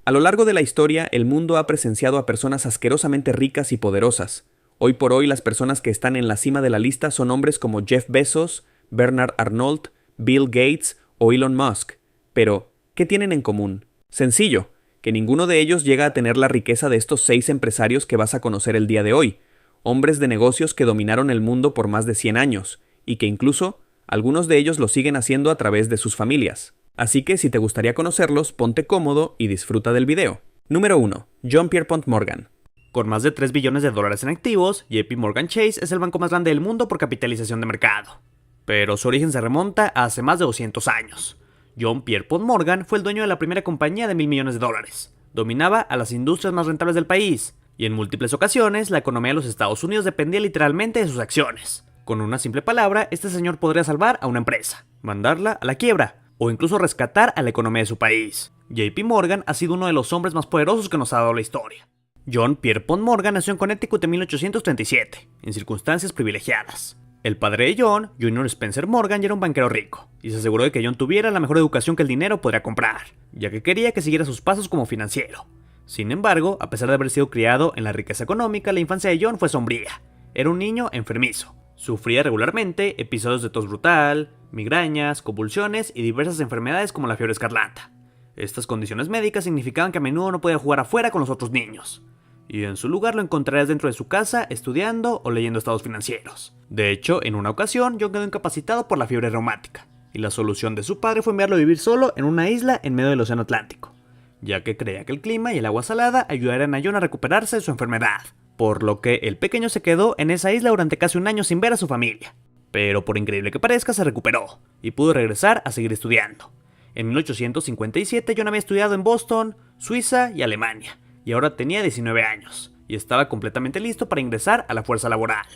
A lo largo de la historia, el mundo ha presenciado a personas asquerosamente ricas y poderosas. Hoy por hoy, las personas que están en la cima de la lista son hombres como Jeff Bezos, Bernard Arnault, Bill Gates o Elon Musk. Pero, ¿qué tienen en común? Sencillo, que ninguno de ellos llega a tener la riqueza de estos 6 empresarios que vas a conocer el día de hoy, hombres de negocios que dominaron el mundo por más de 100 años, y que incluso, algunos de ellos lo siguen haciendo a través de sus familias. Así que si te gustaría conocerlos, ponte cómodo y disfruta del video. Número 1. John Pierpont Morgan. Con más de 3 billones de dólares en activos, JP Morgan Chase es el banco más grande del mundo por capitalización de mercado. Pero su origen se remonta a hace más de 200 años. John Pierpont Morgan fue el dueño de la primera compañía de $1.000 millones. Dominaba a las industrias más rentables del país, y en múltiples ocasiones la economía de los Estados Unidos dependía literalmente de sus acciones. Con una simple palabra, este señor podría salvar a una empresa, mandarla a la quiebra, o incluso rescatar a la economía de su país. JP Morgan ha sido uno de los hombres más poderosos que nos ha dado la historia. John Pierpont Morgan nació en Connecticut en 1837, en circunstancias privilegiadas. El padre de John, Junior Spencer Morgan, ya era un banquero rico, y se aseguró de que John tuviera la mejor educación que el dinero podría comprar, ya que quería que siguiera sus pasos como financiero. Sin embargo, a pesar de haber sido criado en la riqueza económica, la infancia de John fue sombría. Era un niño enfermizo. Sufría regularmente episodios de tos brutal, migrañas, convulsiones y diversas enfermedades como la fiebre escarlata. Estas condiciones médicas significaban que a menudo no podía jugar afuera con los otros niños, y en su lugar lo encontrarías dentro de su casa estudiando o leyendo estados financieros. De hecho, en una ocasión, John quedó incapacitado por la fiebre reumática, y la solución de su padre fue enviarlo a vivir solo en una isla en medio del océano Atlántico, ya que creía que el clima y el agua salada ayudarían a John a recuperarse de su enfermedad, por lo que el pequeño se quedó en esa isla durante casi un año sin ver a su familia. Pero por increíble que parezca, se recuperó, y pudo regresar a seguir estudiando. En 1857 John había estudiado en Boston, Suiza y Alemania, y ahora tenía 19 años, y estaba completamente listo para ingresar a la fuerza laboral.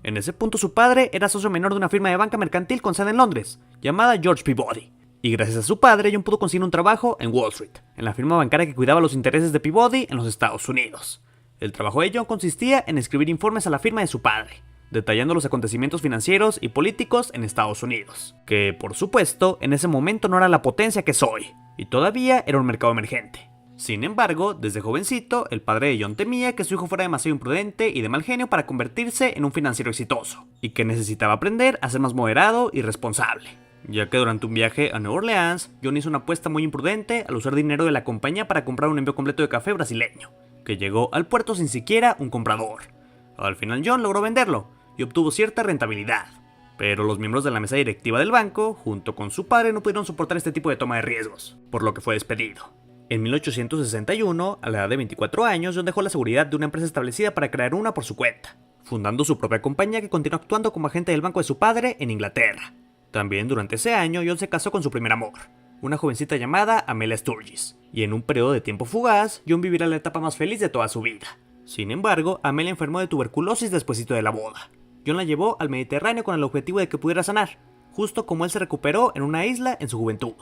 En ese punto su padre era socio menor de una firma de banca mercantil con sede en Londres, llamada George Peabody, y gracias a su padre John pudo conseguir un trabajo en Wall Street, en la firma bancaria que cuidaba los intereses de Peabody en los Estados Unidos. El trabajo de John consistía en escribir informes a la firma de su padre, detallando los acontecimientos financieros y políticos en Estados Unidos, que por supuesto en ese momento no era la potencia que es hoy, y todavía era un mercado emergente. Sin embargo, desde jovencito, el padre de John temía que su hijo fuera demasiado imprudente y de mal genio para convertirse en un financiero exitoso, y que necesitaba aprender a ser más moderado y responsable, ya que durante un viaje a Nueva Orleans, John hizo una apuesta muy imprudente al usar dinero de la compañía para comprar un envío completo de café brasileño, que llegó al puerto sin siquiera un comprador. Al final John logró venderlo, y obtuvo cierta rentabilidad, pero los miembros de la mesa directiva del banco, junto con su padre, no pudieron soportar este tipo de toma de riesgos, por lo que fue despedido. En 1861, a la edad de 24 años, John dejó la seguridad de una empresa establecida para crear una por su cuenta, fundando su propia compañía que continuó actuando como agente del banco de su padre en Inglaterra. También durante ese año, John se casó con su primer amor, una jovencita llamada Amelia Sturgis, y en un periodo de tiempo fugaz, John vivirá la etapa más feliz de toda su vida. Sin embargo, Amelia enfermó de tuberculosis despuesito de la boda. John la llevó al Mediterráneo con el objetivo de que pudiera sanar, justo como él se recuperó en una isla en su juventud.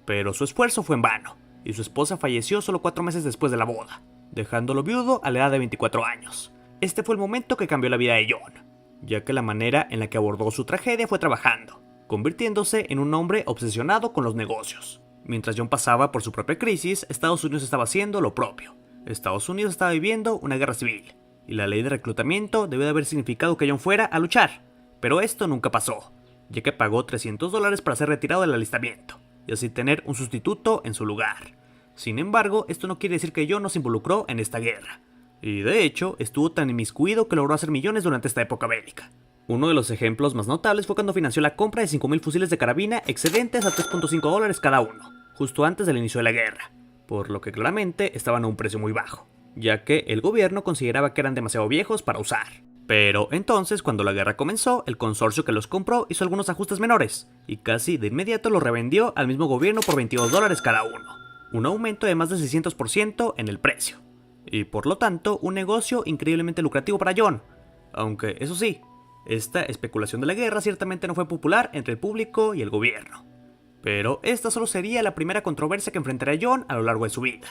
Pero su esfuerzo fue en vano, y su esposa falleció solo 4 meses después de la boda, dejándolo viudo a la edad de 24 años. Este fue el momento que cambió la vida de John, ya que la manera en la que abordó su tragedia fue trabajando, convirtiéndose en un hombre obsesionado con los negocios. Mientras John pasaba por su propia crisis, Estados Unidos estaba haciendo lo propio. Estados Unidos estaba viviendo una guerra civil, y la ley de reclutamiento debió de haber significado que John fuera a luchar, pero esto nunca pasó, ya que pagó $300 para ser retirado del alistamiento, y así tener un sustituto en su lugar. Sin embargo, esto no quiere decir que John no se involucró en esta guerra, y de hecho, estuvo tan inmiscuido que logró hacer millones durante esta época bélica. Uno de los ejemplos más notables fue cuando financió la compra de 5,000 fusiles de carabina excedentes a $3.5 cada uno, justo antes del inicio de la guerra, por lo que claramente estaban a un precio muy bajo, ya que el gobierno consideraba que eran demasiado viejos para usar. Pero entonces, cuando la guerra comenzó, el consorcio que los compró hizo algunos ajustes menores, y casi de inmediato los revendió al mismo gobierno por $22 cada uno, un aumento de más de 600% en el precio, y por lo tanto un negocio increíblemente lucrativo para John, aunque eso sí, esta especulación de la guerra ciertamente no fue popular entre el público y el gobierno. Pero esta solo sería la primera controversia que enfrentaría John a lo largo de su vida.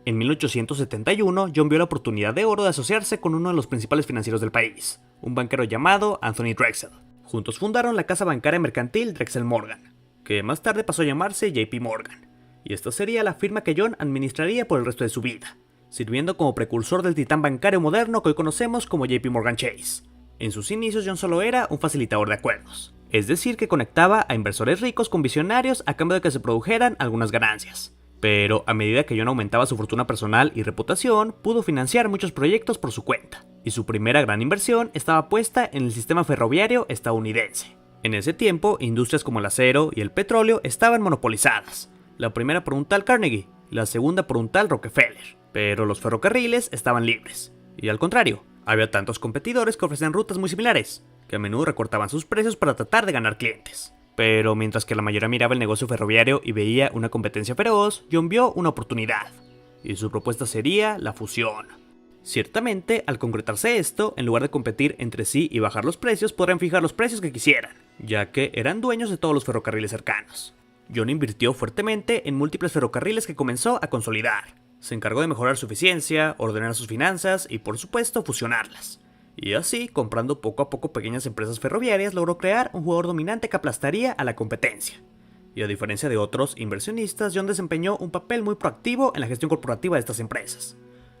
En 1871, John vio la oportunidad de oro de asociarse con uno de los principales financieros del país, un banquero llamado Anthony Drexel. Juntos fundaron la casa bancaria mercantil Drexel Morgan, que más tarde pasó a llamarse JP Morgan, y esta sería la firma que John administraría por el resto de su vida, sirviendo como precursor del titán bancario moderno que hoy conocemos como JP Morgan Chase. En sus inicios, John solo era un facilitador de acuerdos, es decir, que conectaba a inversores ricos con visionarios a cambio de que se produjeran algunas ganancias. Pero a medida que John aumentaba su fortuna personal y reputación, pudo financiar muchos proyectos por su cuenta, y su primera gran inversión estaba puesta en el sistema ferroviario estadounidense. En ese tiempo, industrias como el acero y el petróleo estaban monopolizadas, la primera por un tal Carnegie y la segunda por un tal Rockefeller, pero los ferrocarriles estaban libres, y al contrario, había tantos competidores que ofrecían rutas muy similares, que a menudo recortaban sus precios para tratar de ganar clientes. Pero mientras que la mayoría miraba el negocio ferroviario y veía una competencia feroz, John vio una oportunidad, y su propuesta sería la fusión. Ciertamente, al concretarse esto, en lugar de competir entre sí y bajar los precios, podrían fijar los precios que quisieran, ya que eran dueños de todos los ferrocarriles cercanos. John invirtió fuertemente en múltiples ferrocarriles que comenzó a consolidar. Se encargó de mejorar su eficiencia, ordenar sus finanzas y, por supuesto, fusionarlas. Y así, comprando poco a poco pequeñas empresas ferroviarias, logró crear un jugador dominante que aplastaría a la competencia. Y a diferencia de otros inversionistas, John desempeñó un papel muy proactivo en la gestión corporativa de estas empresas.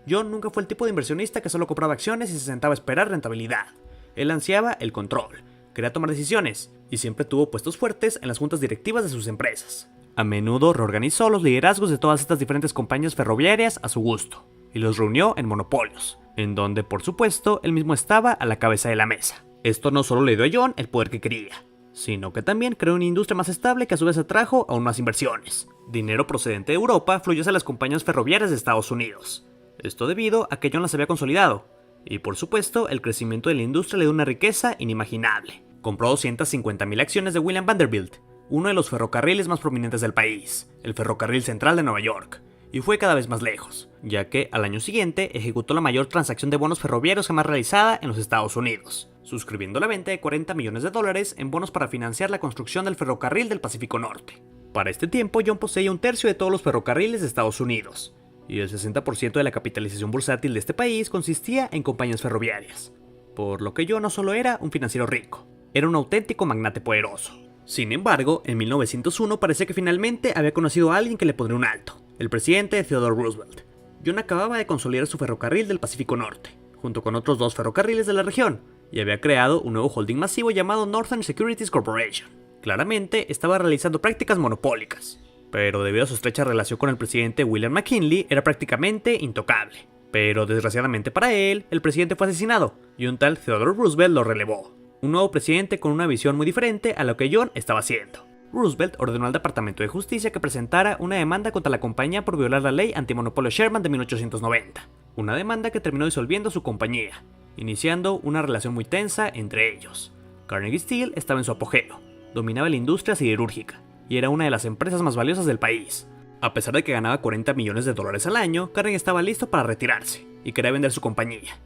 John nunca fue el tipo de inversionista que solo compraba acciones y se sentaba a esperar rentabilidad. Él ansiaba el control, quería tomar decisiones, y siempre tuvo puestos fuertes en las juntas directivas de sus empresas. A menudo reorganizó los liderazgos de todas estas diferentes compañías ferroviarias a su gusto, y los reunió en monopolios, en donde por supuesto él mismo estaba a la cabeza de la mesa. Esto no solo le dio a John el poder que quería, sino que también creó una industria más estable que a su vez atrajo aún más inversiones. Dinero procedente de Europa fluyó hacia las compañías ferroviarias de Estados Unidos. Esto debido a que John las había consolidado, y por supuesto el crecimiento de la industria le dio una riqueza inimaginable. Compró 250,000 acciones de William Vanderbilt, uno de los ferrocarriles más prominentes del país, el Ferrocarril Central de Nueva York, y fue cada vez más lejos, ya que al año siguiente ejecutó la mayor transacción de bonos ferroviarios jamás realizada en los Estados Unidos, suscribiendo la venta de $40 millones en bonos para financiar la construcción del ferrocarril del Pacífico Norte. Para este tiempo, John poseía un tercio de todos los ferrocarriles de Estados Unidos, y el 60% de la capitalización bursátil de este país consistía en compañías ferroviarias, por lo que John no solo era un financiero rico, era un auténtico magnate poderoso. Sin embargo, en 1901 parecía que finalmente había conocido a alguien que le pondría un alto, el presidente Theodore Roosevelt. John acababa de consolidar su ferrocarril del Pacífico Norte, junto con otros 2 ferrocarriles de la región, y había creado un nuevo holding masivo llamado Northern Securities Corporation. Claramente estaba realizando prácticas monopólicas, pero debido a su estrecha relación con el presidente William McKinley era prácticamente intocable. Pero desgraciadamente para él, el presidente fue asesinado, y un tal Theodore Roosevelt lo relevó. Un nuevo presidente con una visión muy diferente a lo que John estaba haciendo. Roosevelt ordenó al Departamento de Justicia que presentara una demanda contra la compañía por violar la ley antimonopolio Sherman de 1890. Una demanda que terminó disolviendo su compañía, iniciando una relación muy tensa entre ellos. Carnegie Steel estaba en su apogeo, dominaba la industria siderúrgica, y era una de las empresas más valiosas del país. A pesar de que ganaba $40 millones al año, Carnegie estaba listo para retirarse, y quería vender su compañía.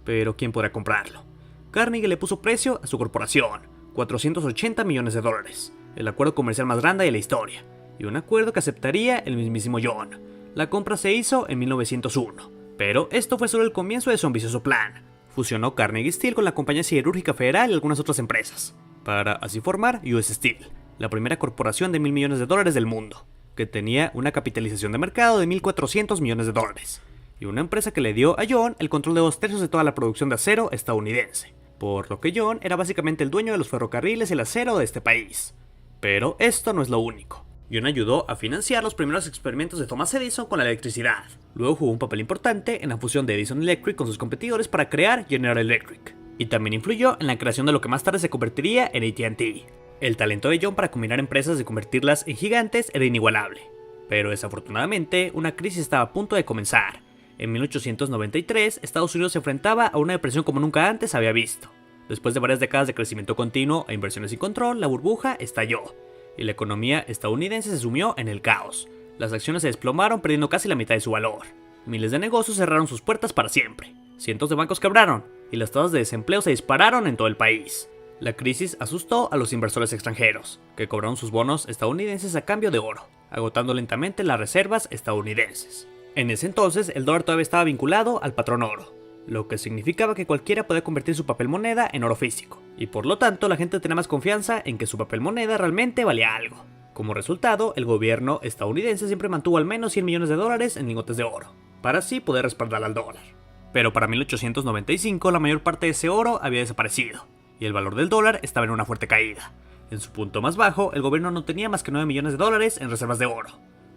Pero ¿quién podría comprarlo? Carnegie le puso precio a su corporación, $480 millones, el acuerdo comercial más grande de la historia, y un acuerdo que aceptaría el mismísimo John. La compra se hizo en 1901, pero esto fue solo el comienzo de su ambicioso plan. Fusionó Carnegie Steel con la Compañía Siderúrgica Federal y algunas otras empresas, para así formar US Steel, la primera corporación de $1,000 millones del mundo, que tenía una capitalización de mercado de $1,400 millones, y una empresa que le dio a John el control de 2/3 de toda la producción de acero estadounidense, por lo que John era básicamente el dueño de los ferrocarriles y el acero de este país. Pero esto no es lo único. John ayudó a financiar los primeros experimentos de Thomas Edison con la electricidad. Luego jugó un papel importante en la fusión de Edison Electric con sus competidores para crear General Electric. Y también influyó en la creación de lo que más tarde se convertiría en AT&T. El talento de John para combinar empresas y convertirlas en gigantes era inigualable. Pero desafortunadamente, una crisis estaba a punto de comenzar. En 1893, Estados Unidos se enfrentaba a una depresión como nunca antes había visto. Después de varias décadas de crecimiento continuo e inversiones sin control, la burbuja estalló, y la economía estadounidense se sumió en el caos. Las acciones se desplomaron, perdiendo casi la mitad de su valor. Miles de negocios cerraron sus puertas para siempre. Cientos de bancos quebraron, y las tasas de desempleo se dispararon en todo el país. La crisis asustó a los inversores extranjeros, que cobraron sus bonos estadounidenses a cambio de oro, agotando lentamente las reservas estadounidenses. En ese entonces, el dólar todavía estaba vinculado al patrón oro, lo que significaba que cualquiera podía convertir su papel moneda en oro físico, y por lo tanto la gente tenía más confianza en que su papel moneda realmente valía algo. Como resultado, el gobierno estadounidense siempre mantuvo al menos 100 millones de dólares en lingotes de oro, para así poder respaldar al dólar. Pero para 1895 la mayor parte de ese oro había desaparecido, y el valor del dólar estaba en una fuerte caída. En su punto más bajo, el gobierno no tenía más que 9 millones de dólares en reservas de oro,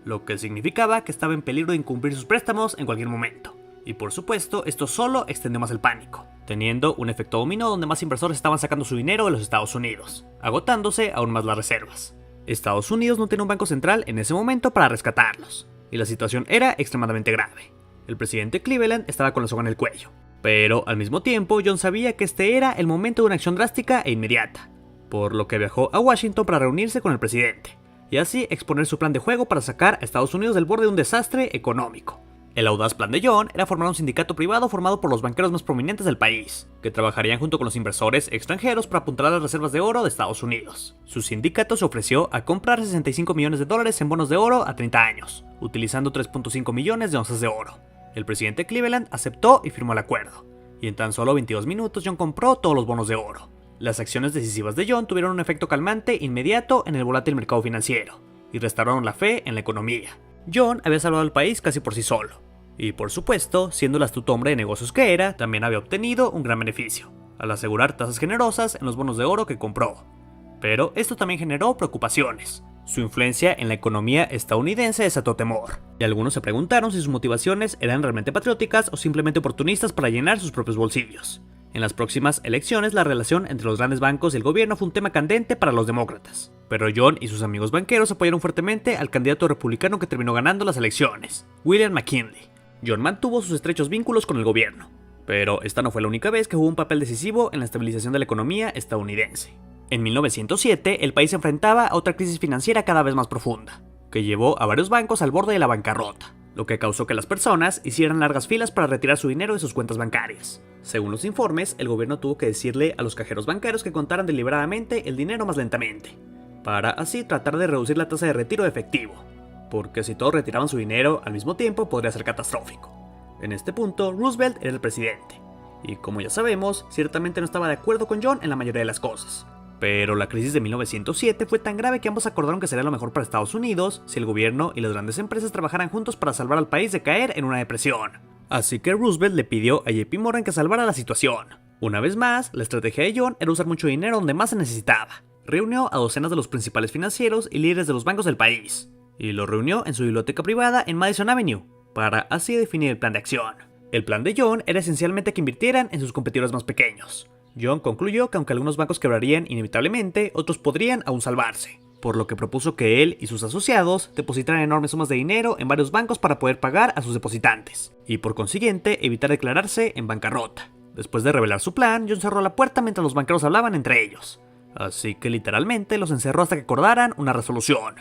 lo que significaba que estaba en peligro de incumplir sus préstamos en cualquier momento. Y por supuesto, esto solo extendió más el pánico, teniendo un efecto dominó donde más inversores estaban sacando su dinero de los Estados Unidos, agotándose aún más las reservas. Estados Unidos no tenía un banco central en ese momento para rescatarlos, y la situación era extremadamente grave. El presidente Cleveland estaba con la soga en el cuello, pero al mismo tiempo John sabía que este era el momento de una acción drástica e inmediata, por lo que viajó a Washington para reunirse con el presidente, y así exponer su plan de juego para sacar a Estados Unidos del borde de un desastre económico. El audaz plan de John era formar un sindicato privado formado por los banqueros más prominentes del país, que trabajarían junto con los inversores extranjeros para apuntalar las reservas de oro de Estados Unidos. Su sindicato se ofreció a comprar 65 millones de dólares en bonos de oro a 30 años, utilizando 3.5 millones de onzas de oro. El presidente Cleveland aceptó y firmó el acuerdo, y en tan solo 22 minutos John compró todos los bonos de oro. Las acciones decisivas de John tuvieron un efecto calmante inmediato en el volátil mercado financiero, y restauraron la fe en la economía. John había salvado al país casi por sí solo, y por supuesto, siendo el astuto hombre de negocios que era, también había obtenido un gran beneficio, al asegurar tasas generosas en los bonos de oro que compró. Pero esto también generó preocupaciones. Su influencia en la economía estadounidense desató temor, y algunos se preguntaron si sus motivaciones eran realmente patrióticas o simplemente oportunistas para llenar sus propios bolsillos. En las próximas elecciones, la relación entre los grandes bancos y el gobierno fue un tema candente para los demócratas, pero John y sus amigos banqueros apoyaron fuertemente al candidato republicano que terminó ganando las elecciones, William McKinley. John mantuvo sus estrechos vínculos con el gobierno, pero esta no fue la única vez que jugó un papel decisivo en la estabilización de la economía estadounidense. En 1907, el país se enfrentaba a otra crisis financiera cada vez más profunda, que llevó a varios bancos al borde de la bancarrota, lo que causó que las personas hicieran largas filas para retirar su dinero de sus cuentas bancarias. Según los informes, el gobierno tuvo que decirle a los cajeros bancarios que contaran deliberadamente el dinero más lentamente, para así tratar de reducir la tasa de retiro de efectivo, porque si todos retiraban su dinero al mismo tiempo podría ser catastrófico. En este punto, Roosevelt era el presidente, y como ya sabemos, ciertamente no estaba de acuerdo con John en la mayoría de las cosas. Pero la crisis de 1907 fue tan grave que ambos acordaron que sería lo mejor para Estados Unidos si el gobierno y las grandes empresas trabajaran juntos para salvar al país de caer en una depresión. Así que Roosevelt le pidió a JP Morgan que salvara la situación. Una vez más, la estrategia de John era usar mucho dinero donde más se necesitaba. Reunió a docenas de los principales financieros y líderes de los bancos del país, y lo reunió en su biblioteca privada en Madison Avenue, para así definir el plan de acción. El plan de John era esencialmente que invirtieran en sus competidores más pequeños. John concluyó que aunque algunos bancos quebrarían inevitablemente, otros podrían aún salvarse, por lo que propuso que él y sus asociados depositaran enormes sumas de dinero en varios bancos para poder pagar a sus depositantes, y por consiguiente evitar declararse en bancarrota. Después de revelar su plan, John cerró la puerta mientras los banqueros hablaban entre ellos, así que literalmente los encerró hasta que acordaran una resolución.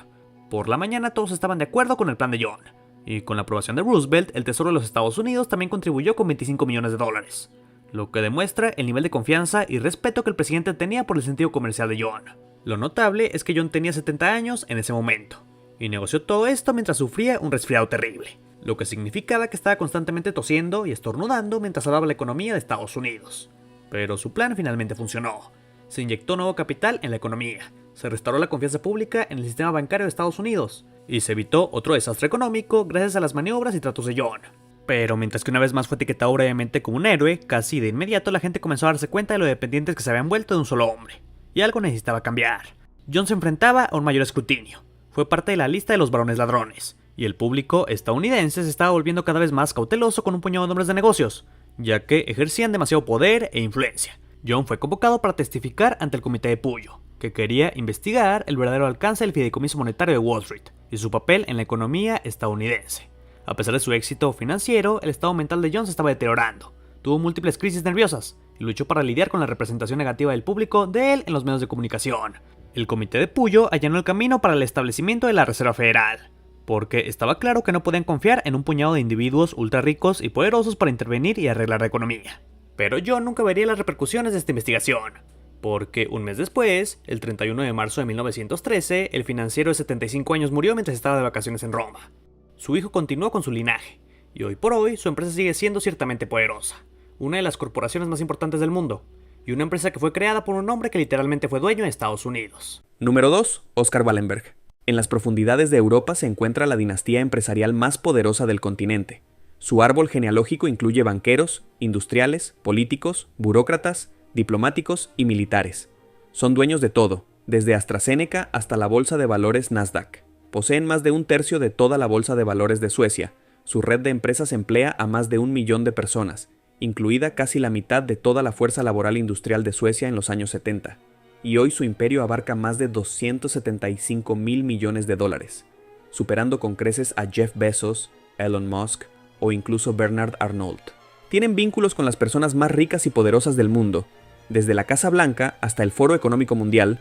Por la mañana todos estaban de acuerdo con el plan de John, y con la aprobación de Roosevelt, el Tesoro de los Estados Unidos también contribuyó con 25 millones de dólares, lo que demuestra el nivel de confianza y respeto que el presidente tenía por el sentido comercial de John. Lo notable es que John tenía 70 años en ese momento, y negoció todo esto mientras sufría un resfriado terrible, lo que significaba que estaba constantemente tosiendo y estornudando mientras salvaba la economía de Estados Unidos. Pero su plan finalmente funcionó. Se inyectó nuevo capital en la economía, se restauró la confianza pública en el sistema bancario de Estados Unidos, y se evitó otro desastre económico gracias a las maniobras y tratos de John. Pero mientras que una vez más fue etiquetado brevemente como un héroe, casi de inmediato la gente comenzó a darse cuenta de lo dependientes que se habían vuelto de un solo hombre, y algo necesitaba cambiar. John se enfrentaba a un mayor escrutinio, fue parte de la lista de los varones ladrones, y el público estadounidense se estaba volviendo cada vez más cauteloso con un puñado de hombres de negocios, ya que ejercían demasiado poder e influencia. John fue convocado para testificar ante el Comité de Puyo, que quería investigar el verdadero alcance del fideicomiso monetario de Wall Street y su papel en la economía estadounidense. A pesar de su éxito financiero, el estado mental de John se estaba deteriorando. Tuvo múltiples crisis nerviosas y luchó para lidiar con la representación negativa del público de él en los medios de comunicación. El Comité de Puyo allanó el camino para el establecimiento de la Reserva Federal, porque estaba claro que no podían confiar en un puñado de individuos ultra ricos y poderosos para intervenir y arreglar la economía. Pero John nunca vería las repercusiones de esta investigación, porque un mes después, el 31 de marzo de 1913, el financiero de 75 años murió mientras estaba de vacaciones en Roma. Su hijo continuó con su linaje, y hoy por hoy su empresa sigue siendo ciertamente poderosa, una de las corporaciones más importantes del mundo, y una empresa que fue creada por un hombre que literalmente fue dueño de Estados Unidos. Número 2. Oscar Wallenberg. En las profundidades de Europa se encuentra la dinastía empresarial más poderosa del continente. Su árbol genealógico incluye banqueros, industriales, políticos, burócratas, diplomáticos y militares. Son dueños de todo, desde AstraZeneca hasta la bolsa de valores Nasdaq. Poseen más de un tercio de toda la bolsa de valores de Suecia. Su red de empresas emplea a más de 1 millón de personas, incluida casi la mitad de toda la fuerza laboral industrial de Suecia en los años 70. Y hoy su imperio abarca más de 275.000 millones de dólares, superando con creces a Jeff Bezos, Elon Musk o incluso Bernard Arnault. Tienen vínculos con las personas más ricas y poderosas del mundo. Desde la Casa Blanca hasta el Foro Económico Mundial,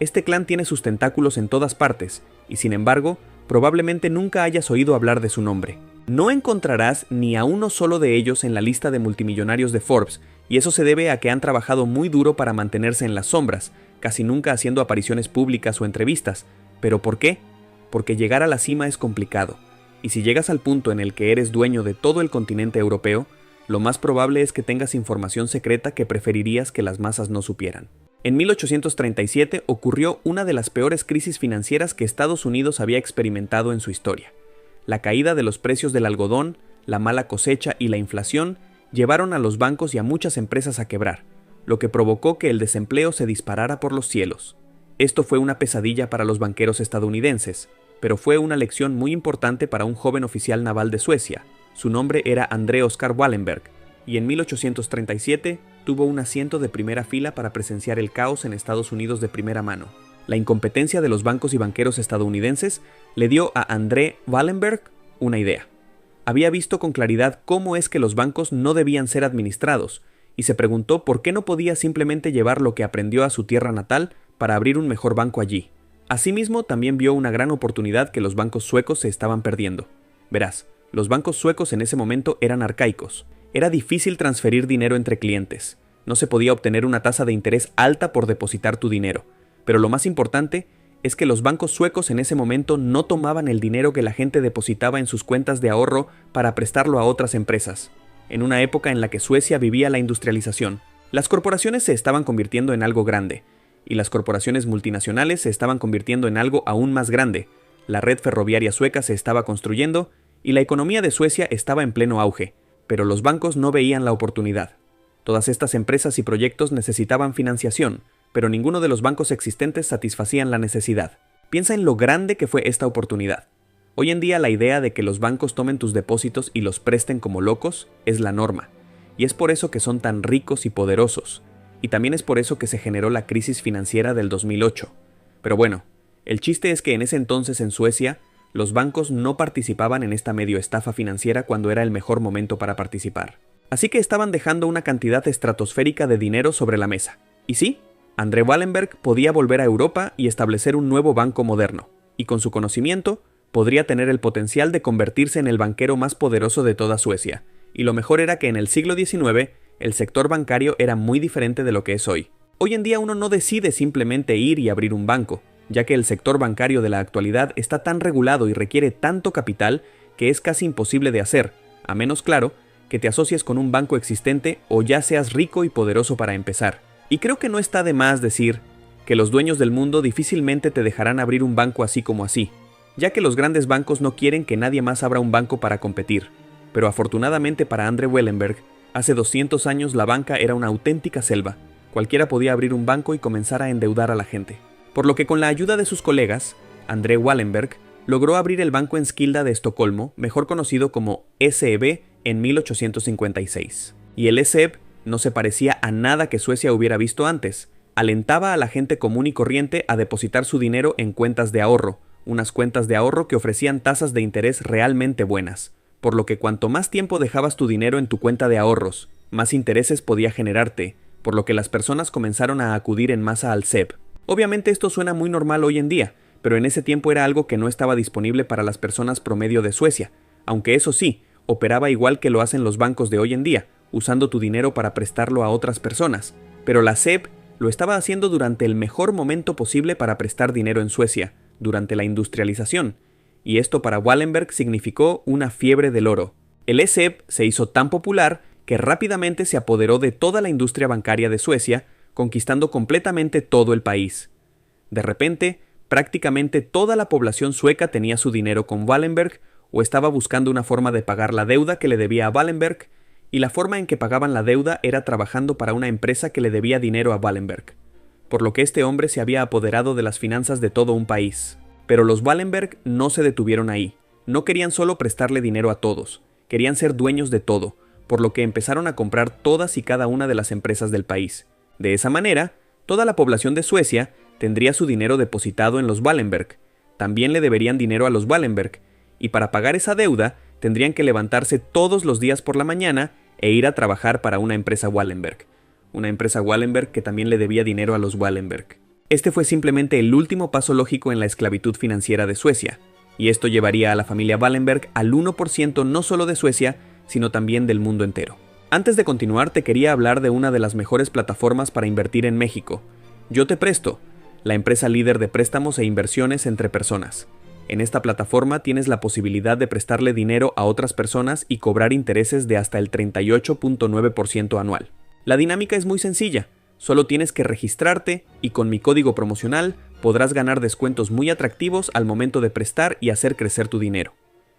este clan tiene sus tentáculos en todas partes, y sin embargo, probablemente nunca hayas oído hablar de su nombre. No encontrarás ni a uno solo de ellos en la lista de multimillonarios de Forbes, y eso se debe a que han trabajado muy duro para mantenerse en las sombras, casi nunca haciendo apariciones públicas o entrevistas. ¿Pero por qué? Porque llegar a la cima es complicado, y si llegas al punto en el que eres dueño de todo el continente europeo, lo más probable es que tengas información secreta que preferirías que las masas no supieran. En 1837 ocurrió una de las peores crisis financieras que Estados Unidos había experimentado en su historia. La caída de los precios del algodón, la mala cosecha y la inflación llevaron a los bancos y a muchas empresas a quebrar, lo que provocó que el desempleo se disparara por los cielos. Esto fue una pesadilla para los banqueros estadounidenses, pero fue una lección muy importante para un joven oficial naval de Suecia. Su nombre era André Oscar Wallenberg, y en 1837 tuvo un asiento de primera fila para presenciar el caos en Estados Unidos de primera mano. La incompetencia de los bancos y banqueros estadounidenses le dio a André Wallenberg una idea. Había visto con claridad cómo es que los bancos no debían ser administrados, y se preguntó por qué no podía simplemente llevar lo que aprendió a su tierra natal para abrir un mejor banco allí. Asimismo, también vio una gran oportunidad que los bancos suecos se estaban perdiendo. Verás, los bancos suecos en ese momento eran arcaicos. Era difícil transferir dinero entre clientes. No se podía obtener una tasa de interés alta por depositar tu dinero. Pero lo más importante es que los bancos suecos en ese momento no tomaban el dinero que la gente depositaba en sus cuentas de ahorro para prestarlo a otras empresas. En una época en la que Suecia vivía la industrialización, las corporaciones se estaban convirtiendo en algo grande, y las corporaciones multinacionales se estaban convirtiendo en algo aún más grande. La red ferroviaria sueca se estaba construyendo, y la economía de Suecia estaba en pleno auge, pero los bancos no veían la oportunidad. Todas estas empresas y proyectos necesitaban financiación, pero ninguno de los bancos existentes satisfacían la necesidad. Piensa en lo grande que fue esta oportunidad. Hoy en día la idea de que los bancos tomen tus depósitos y los presten como locos es la norma, y es por eso que son tan ricos y poderosos, y también es por eso que se generó la crisis financiera del 2008. Pero bueno, el chiste es que en ese entonces en Suecia, los bancos no participaban en esta medio estafa financiera cuando era el mejor momento para participar. Así que estaban dejando una cantidad estratosférica de dinero sobre la mesa. Y sí, André Wallenberg podía volver a Europa y establecer un nuevo banco moderno, y con su conocimiento, podría tener el potencial de convertirse en el banquero más poderoso de toda Suecia. Y lo mejor era que en el siglo XIX, el sector bancario era muy diferente de lo que es hoy. Hoy en día uno no decide simplemente ir y abrir un banco, ya que el sector bancario de la actualidad está tan regulado y requiere tanto capital que es casi imposible de hacer, a menos, claro, que te asocies con un banco existente o ya seas rico y poderoso para empezar. Y creo que no está de más decir que los dueños del mundo difícilmente te dejarán abrir un banco así como así, ya que los grandes bancos no quieren que nadie más abra un banco para competir. Pero afortunadamente para André Wallenberg, hace 200 años la banca era una auténtica selva. Cualquiera podía abrir un banco y comenzar a endeudar a la gente. Por lo que con la ayuda de sus colegas, André Wallenberg logró abrir el Banco Enskilda de Estocolmo, mejor conocido como SEB, en 1856. Y el SEB no se parecía a nada que Suecia hubiera visto antes. Alentaba a la gente común y corriente a depositar su dinero en cuentas de ahorro, unas cuentas de ahorro que ofrecían tasas de interés realmente buenas. Por lo que cuanto más tiempo dejabas tu dinero en tu cuenta de ahorros, más intereses podía generarte, por lo que las personas comenzaron a acudir en masa al SEB. Obviamente esto suena muy normal hoy en día, pero en ese tiempo era algo que no estaba disponible para las personas promedio de Suecia, aunque eso sí, operaba igual que lo hacen los bancos de hoy en día, usando tu dinero para prestarlo a otras personas. Pero la SEB lo estaba haciendo durante el mejor momento posible para prestar dinero en Suecia, durante la industrialización, y esto para Wallenberg significó una fiebre del oro. El SEB se hizo tan popular que rápidamente se apoderó de toda la industria bancaria de Suecia, conquistando completamente todo el país. De repente, Prácticamente toda la población sueca tenía su dinero con Wallenberg o estaba buscando una forma de pagar la deuda que le debía a Wallenberg, y la forma en que pagaban la deuda era trabajando para una empresa que le debía dinero a Wallenberg, por lo que este hombre se había apoderado de las finanzas de todo un país. Pero los Wallenberg no se detuvieron ahí, no querían solo prestarle dinero a todos, querían ser dueños de todo, por lo que empezaron a comprar todas y cada una de las empresas del país. De esa manera, toda la población de Suecia tendría su dinero depositado en los Wallenberg, también le deberían dinero a los Wallenberg, y para pagar esa deuda tendrían que levantarse todos los días por la mañana e ir a trabajar para una empresa Wallenberg que también le debía dinero a los Wallenberg. Este fue simplemente el último paso lógico en la esclavitud financiera de Suecia, y esto llevaría a la familia Wallenberg al 1% no solo de Suecia, sino también del mundo entero. Antes de continuar, te quería hablar de una de las mejores plataformas para invertir en México, Yo Te Presto, la empresa líder de préstamos e inversiones entre personas. En esta plataforma tienes la posibilidad de prestarle dinero a otras personas y cobrar intereses de hasta el 38.9% anual. La dinámica es muy sencilla, solo tienes que registrarte y con mi código promocional podrás ganar descuentos muy atractivos al momento de prestar y hacer crecer tu dinero.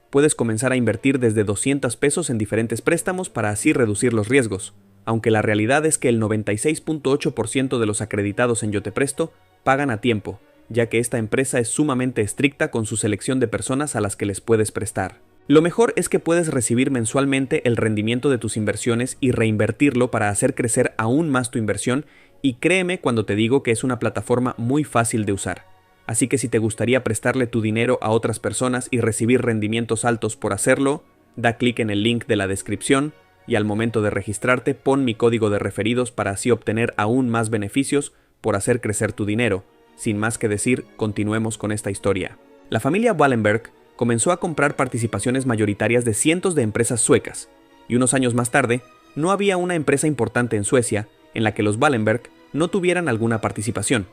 Puedes comenzar a invertir desde 200 pesos en diferentes préstamos para así reducir los riesgos, aunque la realidad es que el 96.8% de los acreditados en Yo Te Presto pagan a tiempo, ya que esta empresa es sumamente estricta con su selección de personas a las que les puedes prestar. Lo mejor es que puedes recibir mensualmente el rendimiento de tus inversiones y reinvertirlo para hacer crecer aún más tu inversión, y créeme cuando te digo que es una plataforma muy fácil de usar. Así que si te gustaría prestarle tu dinero a otras personas y recibir rendimientos altos por hacerlo, da clic en el link de la descripción y al momento de registrarte pon mi código de referidos para así obtener aún más beneficios por hacer crecer tu dinero. Sin más que decir, continuemos con esta historia. La familia Wallenberg comenzó a comprar participaciones mayoritarias de cientos de empresas suecas, y unos años más tarde, no había una empresa importante en Suecia en la que los Wallenberg no tuvieran alguna participación.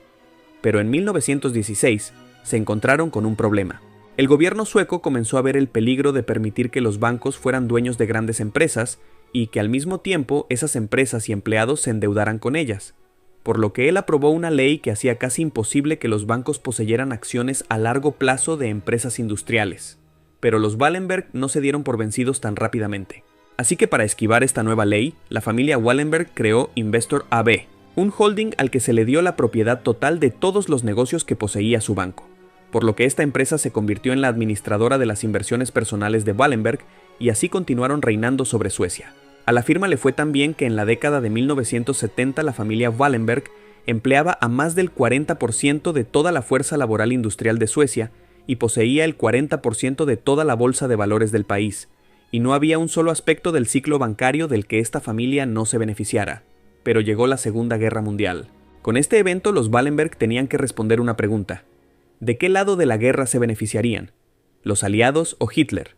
Pero en 1916 se encontraron con un problema. El gobierno sueco comenzó a ver el peligro de permitir que los bancos fueran dueños de grandes empresas y que al mismo tiempo esas empresas y empleados se endeudaran con ellas, por lo que él aprobó una ley que hacía casi imposible que los bancos poseyeran acciones a largo plazo de empresas industriales. Pero los Wallenberg no se dieron por vencidos tan rápidamente. Así que para esquivar esta nueva ley, la familia Wallenberg creó Investor AB, un holding al que se le dio la propiedad total de todos los negocios que poseía su banco, por lo que esta empresa se convirtió en la administradora de las inversiones personales de Wallenberg y así continuaron reinando sobre Suecia. A la firma le fue tan bien que en la década de 1970 la familia Wallenberg empleaba a más del 40% de toda la fuerza laboral industrial de Suecia y poseía el 40% de toda la bolsa de valores del país, y no había un solo aspecto del ciclo bancario del que esta familia no se beneficiara. Pero llegó la Segunda Guerra Mundial. Con este evento los Wallenberg tenían que responder una pregunta. ¿De qué lado de la guerra se beneficiarían? ¿Los aliados o Hitler?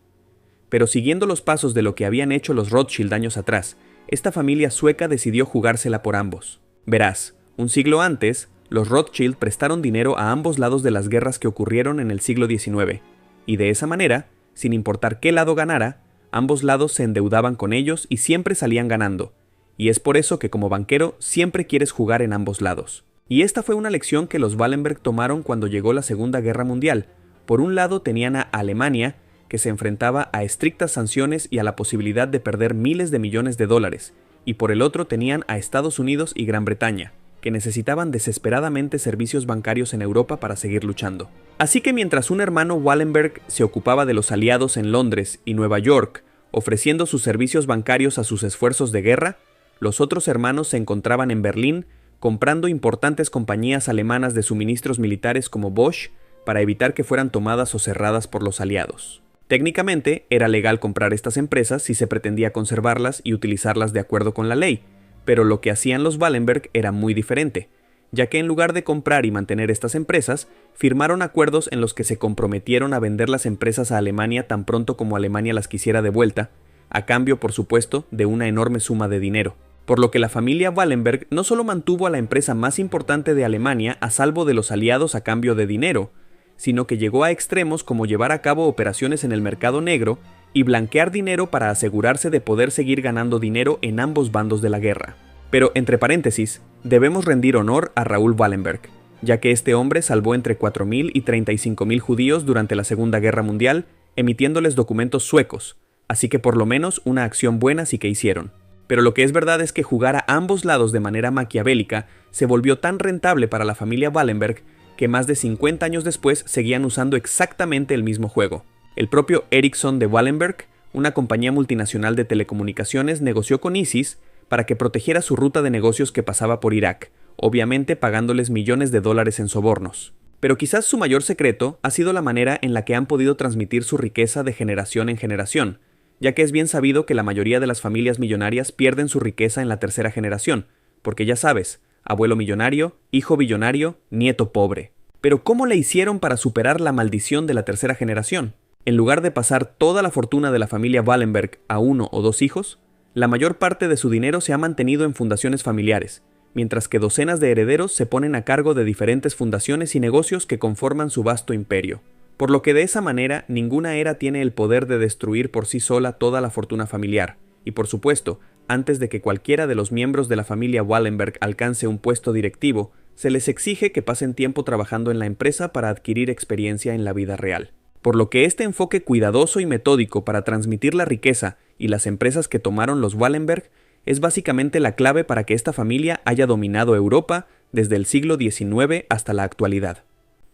Pero siguiendo los pasos de lo que habían hecho los Rothschild años atrás, esta familia sueca decidió jugársela por ambos. Verás, un siglo antes, los Rothschild prestaron dinero a ambos lados de las guerras que ocurrieron en el siglo XIX, y de esa manera, sin importar qué lado ganara, ambos lados se endeudaban con ellos y siempre salían ganando, y es por eso que como banquero siempre quieres jugar en ambos lados. Y esta fue una lección que los Wallenberg tomaron cuando llegó la Segunda Guerra Mundial. Por un lado tenían a Alemania, que se enfrentaba a estrictas sanciones y a la posibilidad de perder miles de millones de dólares, y por el otro tenían a Estados Unidos y Gran Bretaña, que necesitaban desesperadamente servicios bancarios en Europa para seguir luchando. Así que mientras un hermano Wallenberg se ocupaba de los aliados en Londres y Nueva York, ofreciendo sus servicios bancarios a sus esfuerzos de guerra, los otros hermanos se encontraban en Berlín comprando importantes compañías alemanas de suministros militares como Bosch para evitar que fueran tomadas o cerradas por los aliados. Técnicamente, era legal comprar estas empresas si se pretendía conservarlas y utilizarlas de acuerdo con la ley, pero lo que hacían los Wallenberg era muy diferente, ya que en lugar de comprar y mantener estas empresas, firmaron acuerdos en los que se comprometieron a vender las empresas a Alemania tan pronto como Alemania las quisiera de vuelta, a cambio, por supuesto, de una enorme suma de dinero. Por lo que la familia Wallenberg no solo mantuvo a la empresa más importante de Alemania a salvo de los aliados a cambio de dinero, sino que llegó a extremos como llevar a cabo operaciones en el mercado negro y blanquear dinero para asegurarse de poder seguir ganando dinero en ambos bandos de la guerra. Pero, entre paréntesis, debemos rendir honor a Raoul Wallenberg, ya que este hombre salvó entre 4.000 y 35.000 judíos durante la Segunda Guerra Mundial, emitiéndoles documentos suecos, así que por lo menos una acción buena sí que hicieron. Pero lo que es verdad es que jugar a ambos lados de manera maquiavélica se volvió tan rentable para la familia Wallenberg que más de 50 años después seguían usando exactamente el mismo juego. El propio Ericsson de Wallenberg, una compañía multinacional de telecomunicaciones, negoció con ISIS para que protegiera su ruta de negocios que pasaba por Irak, obviamente pagándoles millones de dólares en sobornos. Pero quizás su mayor secreto ha sido la manera en la que han podido transmitir su riqueza de generación en generación, ya que es bien sabido que la mayoría de las familias millonarias pierden su riqueza en la tercera generación, porque ya sabes, abuelo millonario, hijo billonario, nieto pobre. Pero ¿cómo le hicieron para superar la maldición de la tercera generación? En lugar de pasar toda la fortuna de la familia Wallenberg a uno o dos hijos, la mayor parte de su dinero se ha mantenido en fundaciones familiares, mientras que docenas de herederos se ponen a cargo de diferentes fundaciones y negocios que conforman su vasto imperio. Por lo que de esa manera ninguna era tiene el poder de destruir por sí sola toda la fortuna familiar, y por supuesto, antes de que cualquiera de los miembros de la familia Wallenberg alcance un puesto directivo, se les exige que pasen tiempo trabajando en la empresa para adquirir experiencia en la vida real. Por lo que este enfoque cuidadoso y metódico para transmitir la riqueza y las empresas que tomaron los Wallenberg es básicamente la clave para que esta familia haya dominado Europa desde el siglo XIX hasta la actualidad.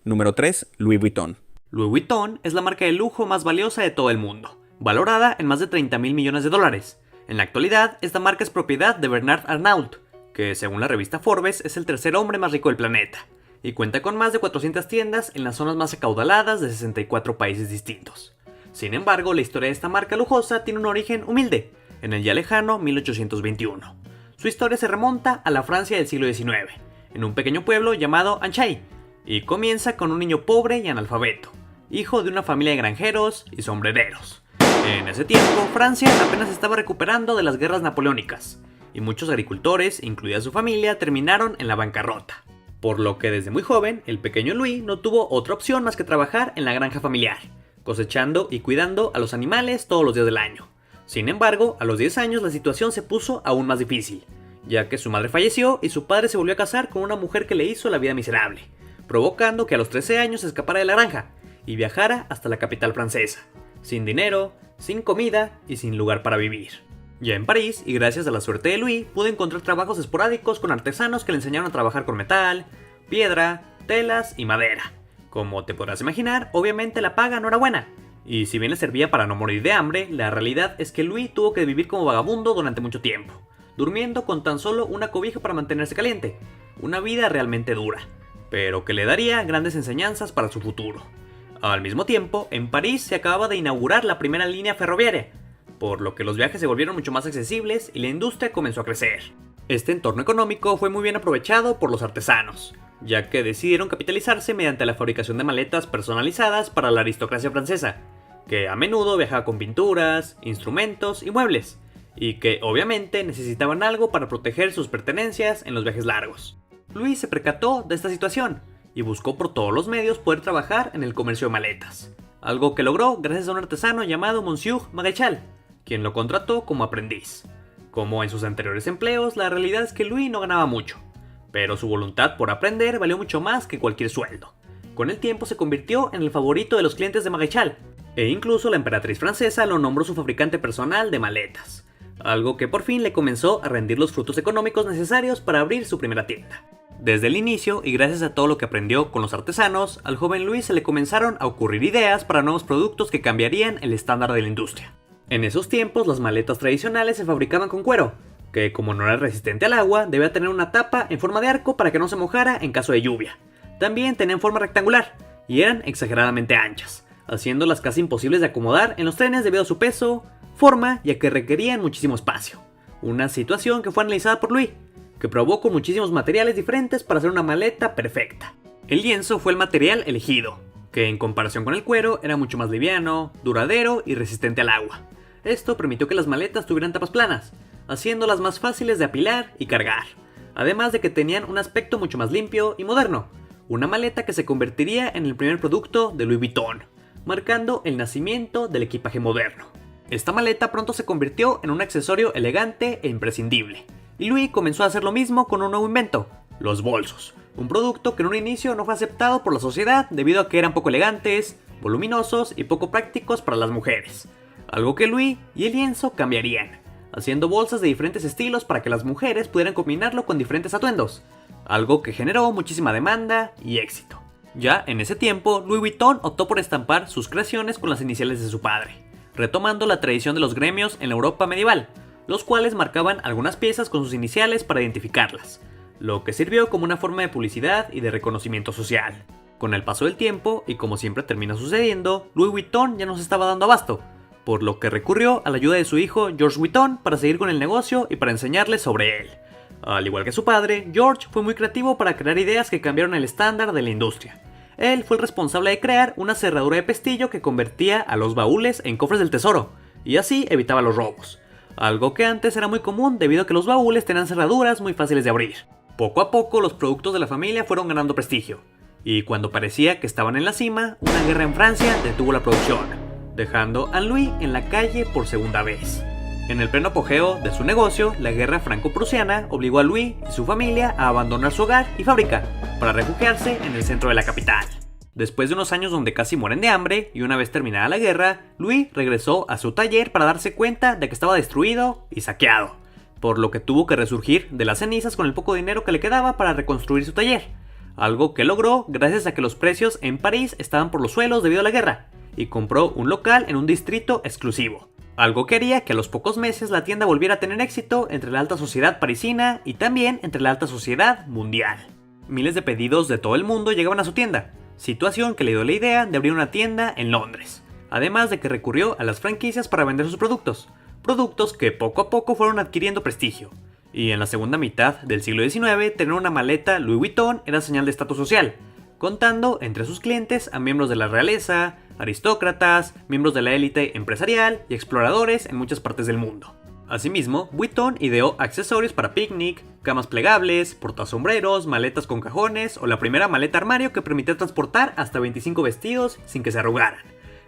Número 3. Louis Vuitton. Louis Vuitton es la marca de lujo más valiosa de todo el mundo, valorada en más de 30.000 millones de dólares. En la actualidad, esta marca es propiedad de Bernard Arnault, que según la revista Forbes es el tercer hombre más rico del planeta, y cuenta con más de 400 tiendas en las zonas más acaudaladas de 64 países distintos. Sin embargo, la historia de esta marca lujosa tiene un origen humilde, en el ya lejano 1821. Su historia se remonta a la Francia del siglo XIX, en un pequeño pueblo llamado Anchay, y comienza con un niño pobre y analfabeto, hijo de una familia de granjeros y sombrereros. En ese tiempo, Francia apenas estaba recuperando de las guerras napoleónicas, y muchos agricultores, incluida su familia, terminaron en la bancarrota. Por lo que desde muy joven, el pequeño Louis no tuvo otra opción más que trabajar en la granja familiar, cosechando y cuidando a los animales todos los días del año. Sin embargo, a los 10 años la situación se puso aún más difícil, ya que su madre falleció y su padre se volvió a casar con una mujer que le hizo la vida miserable, provocando que a los 13 años se escapara de la granja y viajara hasta la capital francesa, sin dinero, sin comida y sin lugar para vivir. Ya en París, y gracias a la suerte de Louis, pudo encontrar trabajos esporádicos con artesanos que le enseñaron a trabajar con metal, piedra, telas y madera. Como te podrás imaginar, obviamente la paga no era buena, y si bien le servía para no morir de hambre, la realidad es que Louis tuvo que vivir como vagabundo durante mucho tiempo, durmiendo con tan solo una cobija para mantenerse caliente, una vida realmente dura, pero que le daría grandes enseñanzas para su futuro. Al mismo tiempo, en París se acababa de inaugurar la primera línea ferroviaria, por lo que los viajes se volvieron mucho más accesibles y la industria comenzó a crecer. Este entorno económico fue muy bien aprovechado por los artesanos, ya que decidieron capitalizarse mediante la fabricación de maletas personalizadas para la aristocracia francesa, que a menudo viajaba con pinturas, instrumentos y muebles, y que obviamente necesitaban algo para proteger sus pertenencias en los viajes largos. Louis se percató de esta situación y buscó por todos los medios poder trabajar en el comercio de maletas, algo que logró gracias a un artesano llamado Monsieur Maréchal, quien lo contrató como aprendiz. Como en sus anteriores empleos, la realidad es que Louis no ganaba mucho, pero su voluntad por aprender valió mucho más que cualquier sueldo. Con el tiempo se convirtió en el favorito de los clientes de Maréchal, e incluso la emperatriz francesa lo nombró su fabricante personal de maletas, algo que por fin le comenzó a rendir los frutos económicos necesarios para abrir su primera tienda. Desde el inicio, y gracias a todo lo que aprendió con los artesanos, al joven Louis se le comenzaron a ocurrir ideas para nuevos productos que cambiarían el estándar de la industria. En esos tiempos, las maletas tradicionales se fabricaban con cuero, que como no era resistente al agua, debía tener una tapa en forma de arco para que no se mojara en caso de lluvia. También tenían forma rectangular, y eran exageradamente anchas, haciéndolas casi imposibles de acomodar en los trenes debido a su peso, forma, ya que requerían muchísimo espacio. Una situación que fue analizada por Louis, que probó con muchísimos materiales diferentes para hacer una maleta perfecta. El lienzo fue el material elegido, que en comparación con el cuero era mucho más liviano, duradero y resistente al agua. Esto permitió que las maletas tuvieran tapas planas, haciéndolas más fáciles de apilar y cargar, además de que tenían un aspecto mucho más limpio y moderno, una maleta que se convertiría en el primer producto de Louis Vuitton, marcando el nacimiento del equipaje moderno. Esta maleta pronto se convirtió en un accesorio elegante e imprescindible, y Louis comenzó a hacer lo mismo con un nuevo invento, los bolsos, un producto que en un inicio no fue aceptado por la sociedad debido a que eran poco elegantes, voluminosos y poco prácticos para las mujeres, algo que Louis y el lienzo cambiarían, haciendo bolsas de diferentes estilos para que las mujeres pudieran combinarlo con diferentes atuendos, algo que generó muchísima demanda y éxito. Ya en ese tiempo, Louis Vuitton optó por estampar sus creaciones con las iniciales de su padre, retomando la tradición de los gremios en la Europa medieval, los cuales marcaban algunas piezas con sus iniciales para identificarlas, lo que sirvió como una forma de publicidad y de reconocimiento social. Con el paso del tiempo, y como siempre termina sucediendo, Louis Vuitton ya no se estaba dando abasto, por lo que recurrió a la ayuda de su hijo George Vuitton para seguir con el negocio y para enseñarle sobre él. Al igual que su padre, George fue muy creativo para crear ideas que cambiaron el estándar de la industria. Él fue el responsable de crear una cerradura de pestillo que convertía a los baúles en cofres del tesoro, y así evitaba los robos, algo que antes era muy común debido a que los baúles tenían cerraduras muy fáciles de abrir. Poco a poco los productos de la familia fueron ganando prestigio, y cuando parecía que estaban en la cima, una guerra en Francia detuvo la producción, dejando a Louis en la calle por segunda vez. En el pleno apogeo de su negocio, la guerra franco-prusiana obligó a Louis y su familia a abandonar su hogar y fábrica para refugiarse en el centro de la capital. Después de unos años donde casi mueren de hambre y una vez terminada la guerra, Louis regresó a su taller para darse cuenta de que estaba destruido y saqueado, por lo que tuvo que resurgir de las cenizas con el poco dinero que le quedaba para reconstruir su taller, algo que logró gracias a que los precios en París estaban por los suelos debido a la guerra, y compró un local en un distrito exclusivo, algo que haría que a los pocos meses la tienda volviera a tener éxito entre la alta sociedad parisina y también entre la alta sociedad mundial. Miles de pedidos de todo el mundo llegaban a su tienda, situación que le dio la idea de abrir una tienda en Londres, además de que recurrió a las franquicias para vender sus productos que poco a poco fueron adquiriendo prestigio, y en la segunda mitad del siglo XIX tener una maleta Louis Vuitton era señal de estatus social, contando entre sus clientes a miembros de la realeza, aristócratas, miembros de la élite empresarial y exploradores en muchas partes del mundo. Asimismo, Vuitton ideó accesorios para picnic, camas plegables, portasombreros, maletas con cajones o la primera maleta armario que permitía transportar hasta 25 vestidos sin que se arrugaran,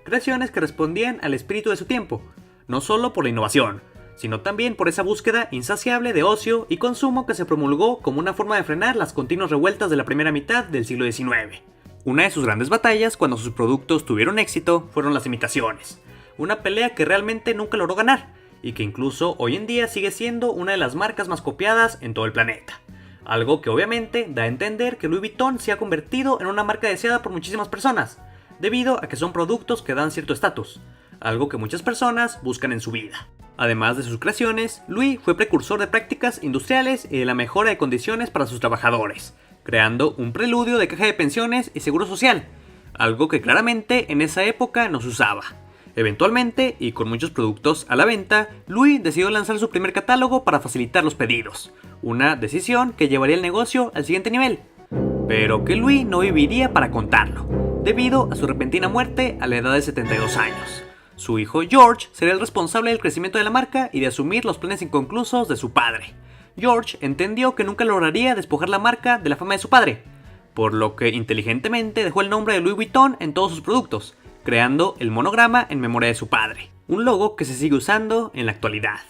creaciones que respondían al espíritu de su tiempo, no solo por la innovación, sino también por esa búsqueda insaciable de ocio y consumo que se promulgó como una forma de frenar las continuas revueltas de la primera mitad del siglo XIX. Una de sus grandes batallas cuando sus productos tuvieron éxito fueron las imitaciones, una pelea que realmente nunca logró ganar, y que incluso hoy en día sigue siendo una de las marcas más copiadas en todo el planeta. Algo que obviamente da a entender que Louis Vuitton se ha convertido en una marca deseada por muchísimas personas, debido a que son productos que dan cierto estatus, algo que muchas personas buscan en su vida. Además de sus creaciones, Louis fue precursor de prácticas industriales y de la mejora de condiciones para sus trabajadores, creando un preludio de caja de pensiones y seguro social, algo que claramente en esa época no se usaba. Eventualmente, y con muchos productos a la venta, Louis decidió lanzar su primer catálogo para facilitar los pedidos, una decisión que llevaría el negocio al siguiente nivel, pero que Louis no viviría para contarlo, debido a su repentina muerte a la edad de 72 años. Su hijo George sería el responsable del crecimiento de la marca y de asumir los planes inconclusos de su padre. George entendió que nunca lograría despojar la marca de la fama de su padre, por lo que inteligentemente dejó el nombre de Louis Vuitton en todos sus productos, creando el monograma en memoria de su padre, un logo que se sigue usando en la actualidad.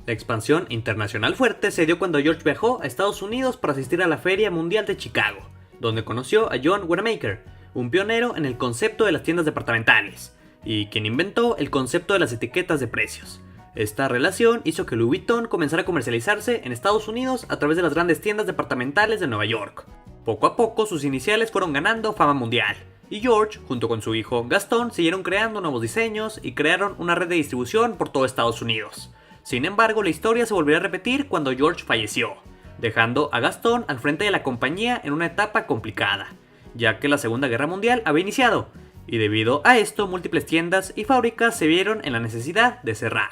La expansión internacional fuerte se dio cuando George viajó a Estados Unidos para asistir a la Feria Mundial de Chicago, donde conoció a John Wanamaker, un pionero en el concepto de las tiendas departamentales, y quien inventó el concepto de las etiquetas de precios. Esta relación hizo que Louis Vuitton comenzara a comercializarse en Estados Unidos a través de las grandes tiendas departamentales de Nueva York. Poco a poco sus iniciales fueron ganando fama mundial, y George, junto con su hijo Gaston, siguieron creando nuevos diseños y crearon una red de distribución por todo Estados Unidos. Sin embargo, la historia se volvió a repetir cuando George falleció, dejando a Gaston al frente de la compañía en una etapa complicada, ya que la Segunda Guerra Mundial había iniciado, y debido a esto múltiples tiendas y fábricas se vieron en la necesidad de cerrar.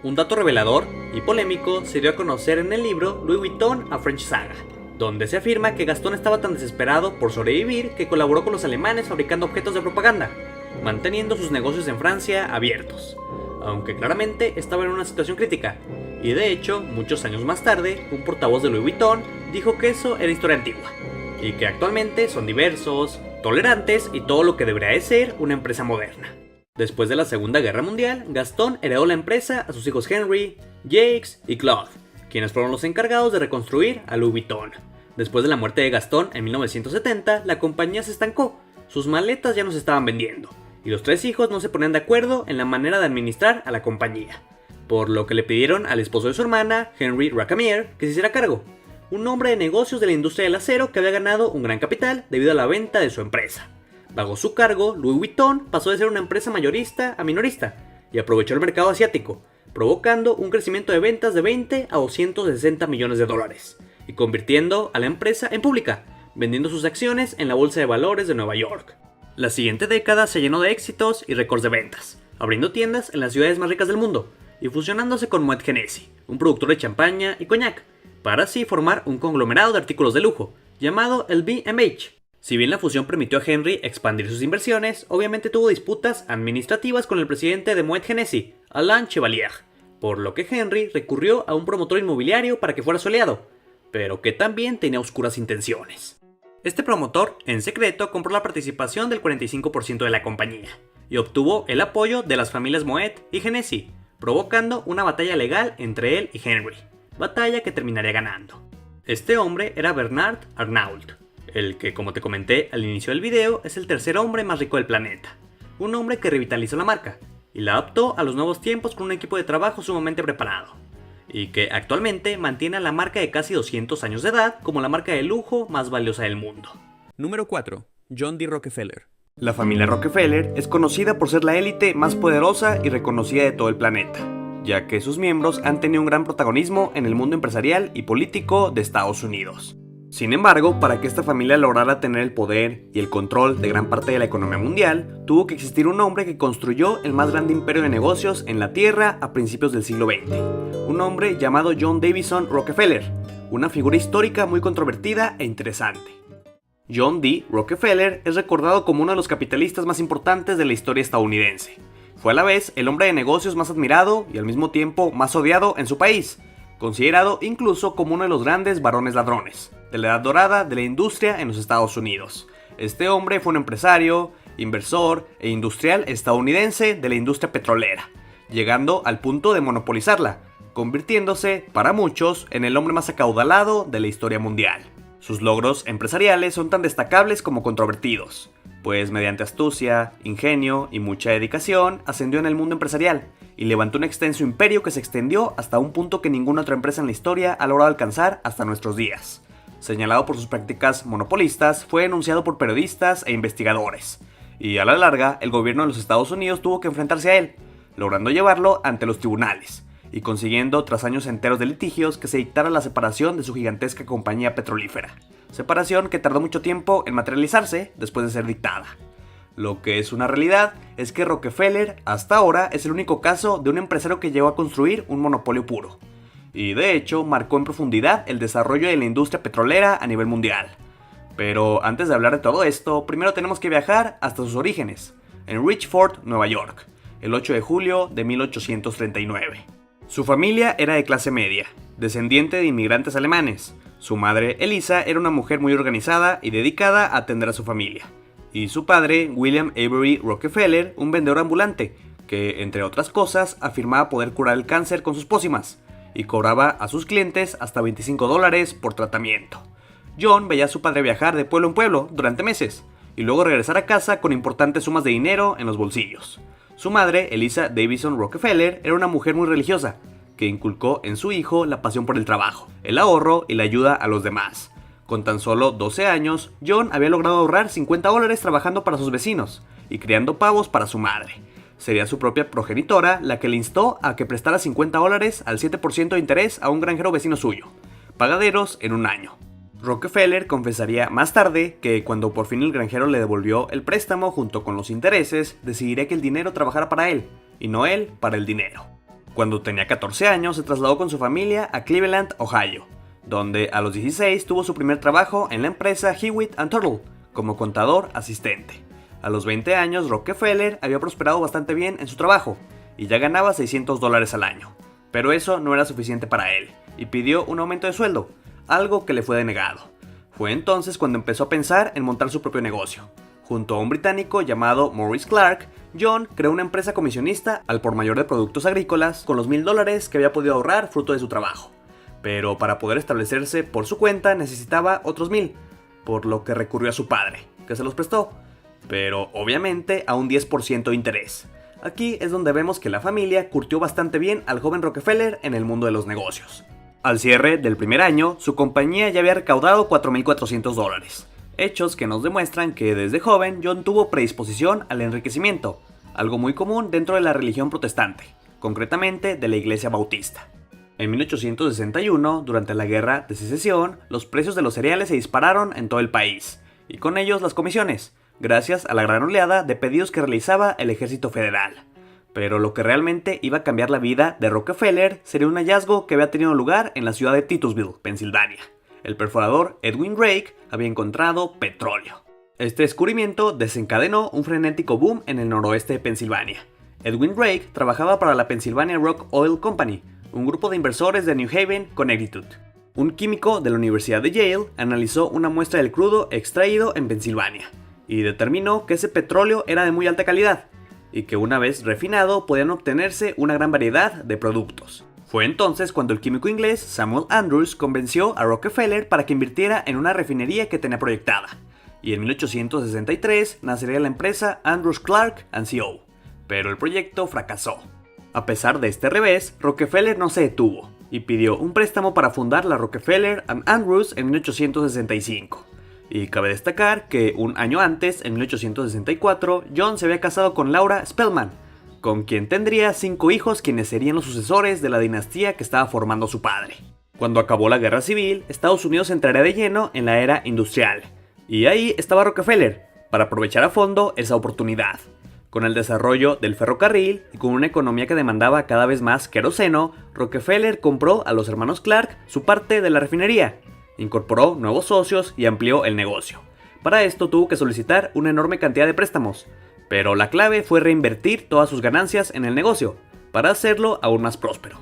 Un dato revelador y polémico se dio a conocer en el libro Louis Vuitton: A French Saga, donde se afirma que Gastón estaba tan desesperado por sobrevivir que colaboró con los alemanes fabricando objetos de propaganda, manteniendo sus negocios en Francia abiertos, aunque claramente estaba en una situación crítica, y de hecho, muchos años más tarde, un portavoz de Louis Vuitton dijo que eso era historia antigua, y que actualmente son diversos, tolerantes y todo lo que debería de ser una empresa moderna. Después de la Segunda Guerra Mundial, Gastón heredó la empresa a sus hijos Henry, Jacques y Claude, quienes fueron los encargados de reconstruir a Louis Vuitton, Después de la muerte de Gastón en 1970, la compañía se estancó, sus maletas ya no se estaban vendiendo, y los 3 hijos no se ponían de acuerdo en la manera de administrar a la compañía, por lo que le pidieron al esposo de su hermana, Henry Racamier, que se hiciera cargo, un hombre de negocios de la industria del acero que había ganado un gran capital debido a la venta de su empresa. Bajo su cargo, Louis Vuitton pasó de ser una empresa mayorista a minorista, y aprovechó el mercado asiático, provocando un crecimiento de ventas de 20 a 260 millones de dólares, y convirtiendo a la empresa en pública, vendiendo sus acciones en la Bolsa de Valores de Nueva York. La siguiente década se llenó de éxitos y récords de ventas, abriendo tiendas en las ciudades más ricas del mundo, y fusionándose con Moet Hennessy, un productor de champaña y coñac, para así formar un conglomerado de artículos de lujo, llamado el LVMH. Si bien la fusión permitió a Henry expandir sus inversiones, obviamente tuvo disputas administrativas con el presidente de Moet Hennessy, Alain Chevalier, por lo que Henry recurrió a un promotor inmobiliario para que fuera su aliado, pero que también tenía oscuras intenciones. Este promotor, en secreto, compró la participación del 45% de la compañía, y obtuvo el apoyo de las familias Moet y Hennessy, provocando una batalla legal entre él y Henry, batalla que terminaría ganando. Este hombre era Bernard Arnault, el que, como te comenté al inicio del video, es el tercer hombre más rico del planeta, un hombre que revitalizó la marca, y la adaptó a los nuevos tiempos con un equipo de trabajo sumamente preparado, y que actualmente mantiene a la marca de casi 200 años de edad como la marca de lujo más valiosa del mundo. Número 4. John D. Rockefeller. La familia Rockefeller es conocida por ser la élite más poderosa y reconocida de todo el planeta, ya que sus miembros han tenido un gran protagonismo en el mundo empresarial y político de Estados Unidos. Sin embargo, para que esta familia lograra tener el poder y el control de gran parte de la economía mundial, tuvo que existir un hombre que construyó el más grande imperio de negocios en la Tierra a principios del siglo XX. Un hombre llamado John Davison Rockefeller, una figura histórica muy controvertida e interesante. John D. Rockefeller es recordado como uno de los capitalistas más importantes de la historia estadounidense. Fue a la vez el hombre de negocios más admirado y al mismo tiempo más odiado en su país, considerado incluso como uno de los grandes varones ladrones de la edad dorada de la industria en los Estados Unidos. Este hombre fue un empresario, inversor e industrial estadounidense de la industria petrolera, llegando al punto de monopolizarla, convirtiéndose, para muchos, en el hombre más acaudalado de la historia mundial. Sus logros empresariales son tan destacables como controvertidos, pues mediante astucia, ingenio y mucha dedicación ascendió en el mundo empresarial y levantó un extenso imperio que se extendió hasta un punto que ninguna otra empresa en la historia ha logrado alcanzar hasta nuestros días. Señalado por sus prácticas monopolistas, fue denunciado por periodistas e investigadores, y a la larga el gobierno de los Estados Unidos tuvo que enfrentarse a él, logrando llevarlo ante los tribunales, y consiguiendo tras años enteros de litigios que se dictara la separación de su gigantesca compañía petrolífera, separación que tardó mucho tiempo en materializarse después de ser dictada. Lo que es una realidad es que Rockefeller hasta ahora es el único caso de un empresario que llegó a construir un monopolio puro, y de hecho marcó en profundidad el desarrollo de la industria petrolera a nivel mundial. Pero antes de hablar de todo esto, primero tenemos que viajar hasta sus orígenes, en Richford, Nueva York, el 8 de julio de 1839. Su familia era de clase media, descendiente de inmigrantes alemanes. Su madre, Elisa, era una mujer muy organizada y dedicada a atender a su familia, y su padre, William Avery Rockefeller, un vendedor ambulante, que, entre otras cosas, afirmaba poder curar el cáncer con sus pócimas, y cobraba a sus clientes hasta $25 por tratamiento. John veía a su padre viajar de pueblo en pueblo durante meses, y luego regresar a casa con importantes sumas de dinero en los bolsillos. Su madre, Elisa Davison Rockefeller, era una mujer muy religiosa, que inculcó en su hijo la pasión por el trabajo, el ahorro y la ayuda a los demás. Con tan solo 12 años, John había logrado ahorrar $50 trabajando para sus vecinos y criando pavos para su madre. Sería su propia progenitora la que le instó a que prestara $50 al 7% de interés a un granjero vecino suyo, pagaderos en un año. Rockefeller confesaría más tarde que cuando por fin el granjero le devolvió el préstamo junto con los intereses, decidiría que el dinero trabajara para él, y no él para el dinero. Cuando tenía 14 años se trasladó con su familia a Cleveland, Ohio, donde a los 16 tuvo su primer trabajo en la empresa Hewitt & Turtle, como contador asistente. A los 20 años Rockefeller había prosperado bastante bien en su trabajo, y ya ganaba $600 al año. Pero eso no era suficiente para él, y pidió un aumento de sueldo, algo que le fue denegado. Fue entonces cuando empezó a pensar en montar su propio negocio. Junto a un británico llamado Maurice Clark, John creó una empresa comisionista al por mayor de productos agrícolas con los $1,000 que había podido ahorrar fruto de su trabajo. pero para poder establecerse por su cuenta necesitaba otros 1,000, por lo que recurrió a su padre, que se los prestó, pero obviamente a un 10% de interés. Aquí es donde vemos que la familia curtió bastante bien al joven Rockefeller en el mundo de los negocios. Al cierre del primer año, su compañía ya había recaudado $4,400, hechos que nos demuestran que desde joven John tuvo predisposición al enriquecimiento, algo muy común dentro de la religión protestante, concretamente de la Iglesia Bautista. En 1861, durante la Guerra de Secesión, los precios de los cereales se dispararon en todo el país, y con ellos las comisiones, gracias a la gran oleada de pedidos que realizaba el Ejército Federal. Pero lo que realmente iba a cambiar la vida de Rockefeller sería un hallazgo que había tenido lugar en la ciudad de Titusville, Pensilvania. El perforador Edwin Drake había encontrado petróleo. Este descubrimiento desencadenó un frenético boom en el noroeste de Pensilvania. Edwin Drake trabajaba para la Pennsylvania Rock Oil Company, un grupo de inversores de New Haven, Connecticut. Un químico de la Universidad de Yale analizó una muestra del crudo extraído en Pensilvania y determinó que ese petróleo era de muy alta calidad y que una vez refinado podían obtenerse una gran variedad de productos. Fue entonces cuando el químico inglés Samuel Andrews convenció a Rockefeller para que invirtiera en una refinería que tenía proyectada, y en 1863 nacería la empresa Andrews Clark & Co., pero el proyecto fracasó. A pesar de este revés, Rockefeller no se detuvo y pidió un préstamo para fundar la Rockefeller & Andrews en 1865. Y cabe destacar que un año antes, en 1864, John se había casado con Laura Spellman, con quien tendría 5 hijos quienes serían los sucesores de la dinastía que estaba formando su padre. Cuando acabó la Guerra Civil, Estados Unidos entraría de lleno en la era industrial, y ahí estaba Rockefeller, para aprovechar a fondo esa oportunidad. Con el desarrollo del ferrocarril y con una economía que demandaba cada vez más queroseno, Rockefeller compró a los hermanos Clark su parte de la refinería, incorporó nuevos socios y amplió el negocio. Para esto tuvo que solicitar una enorme cantidad de préstamos, pero la clave fue reinvertir todas sus ganancias en el negocio, para hacerlo aún más próspero.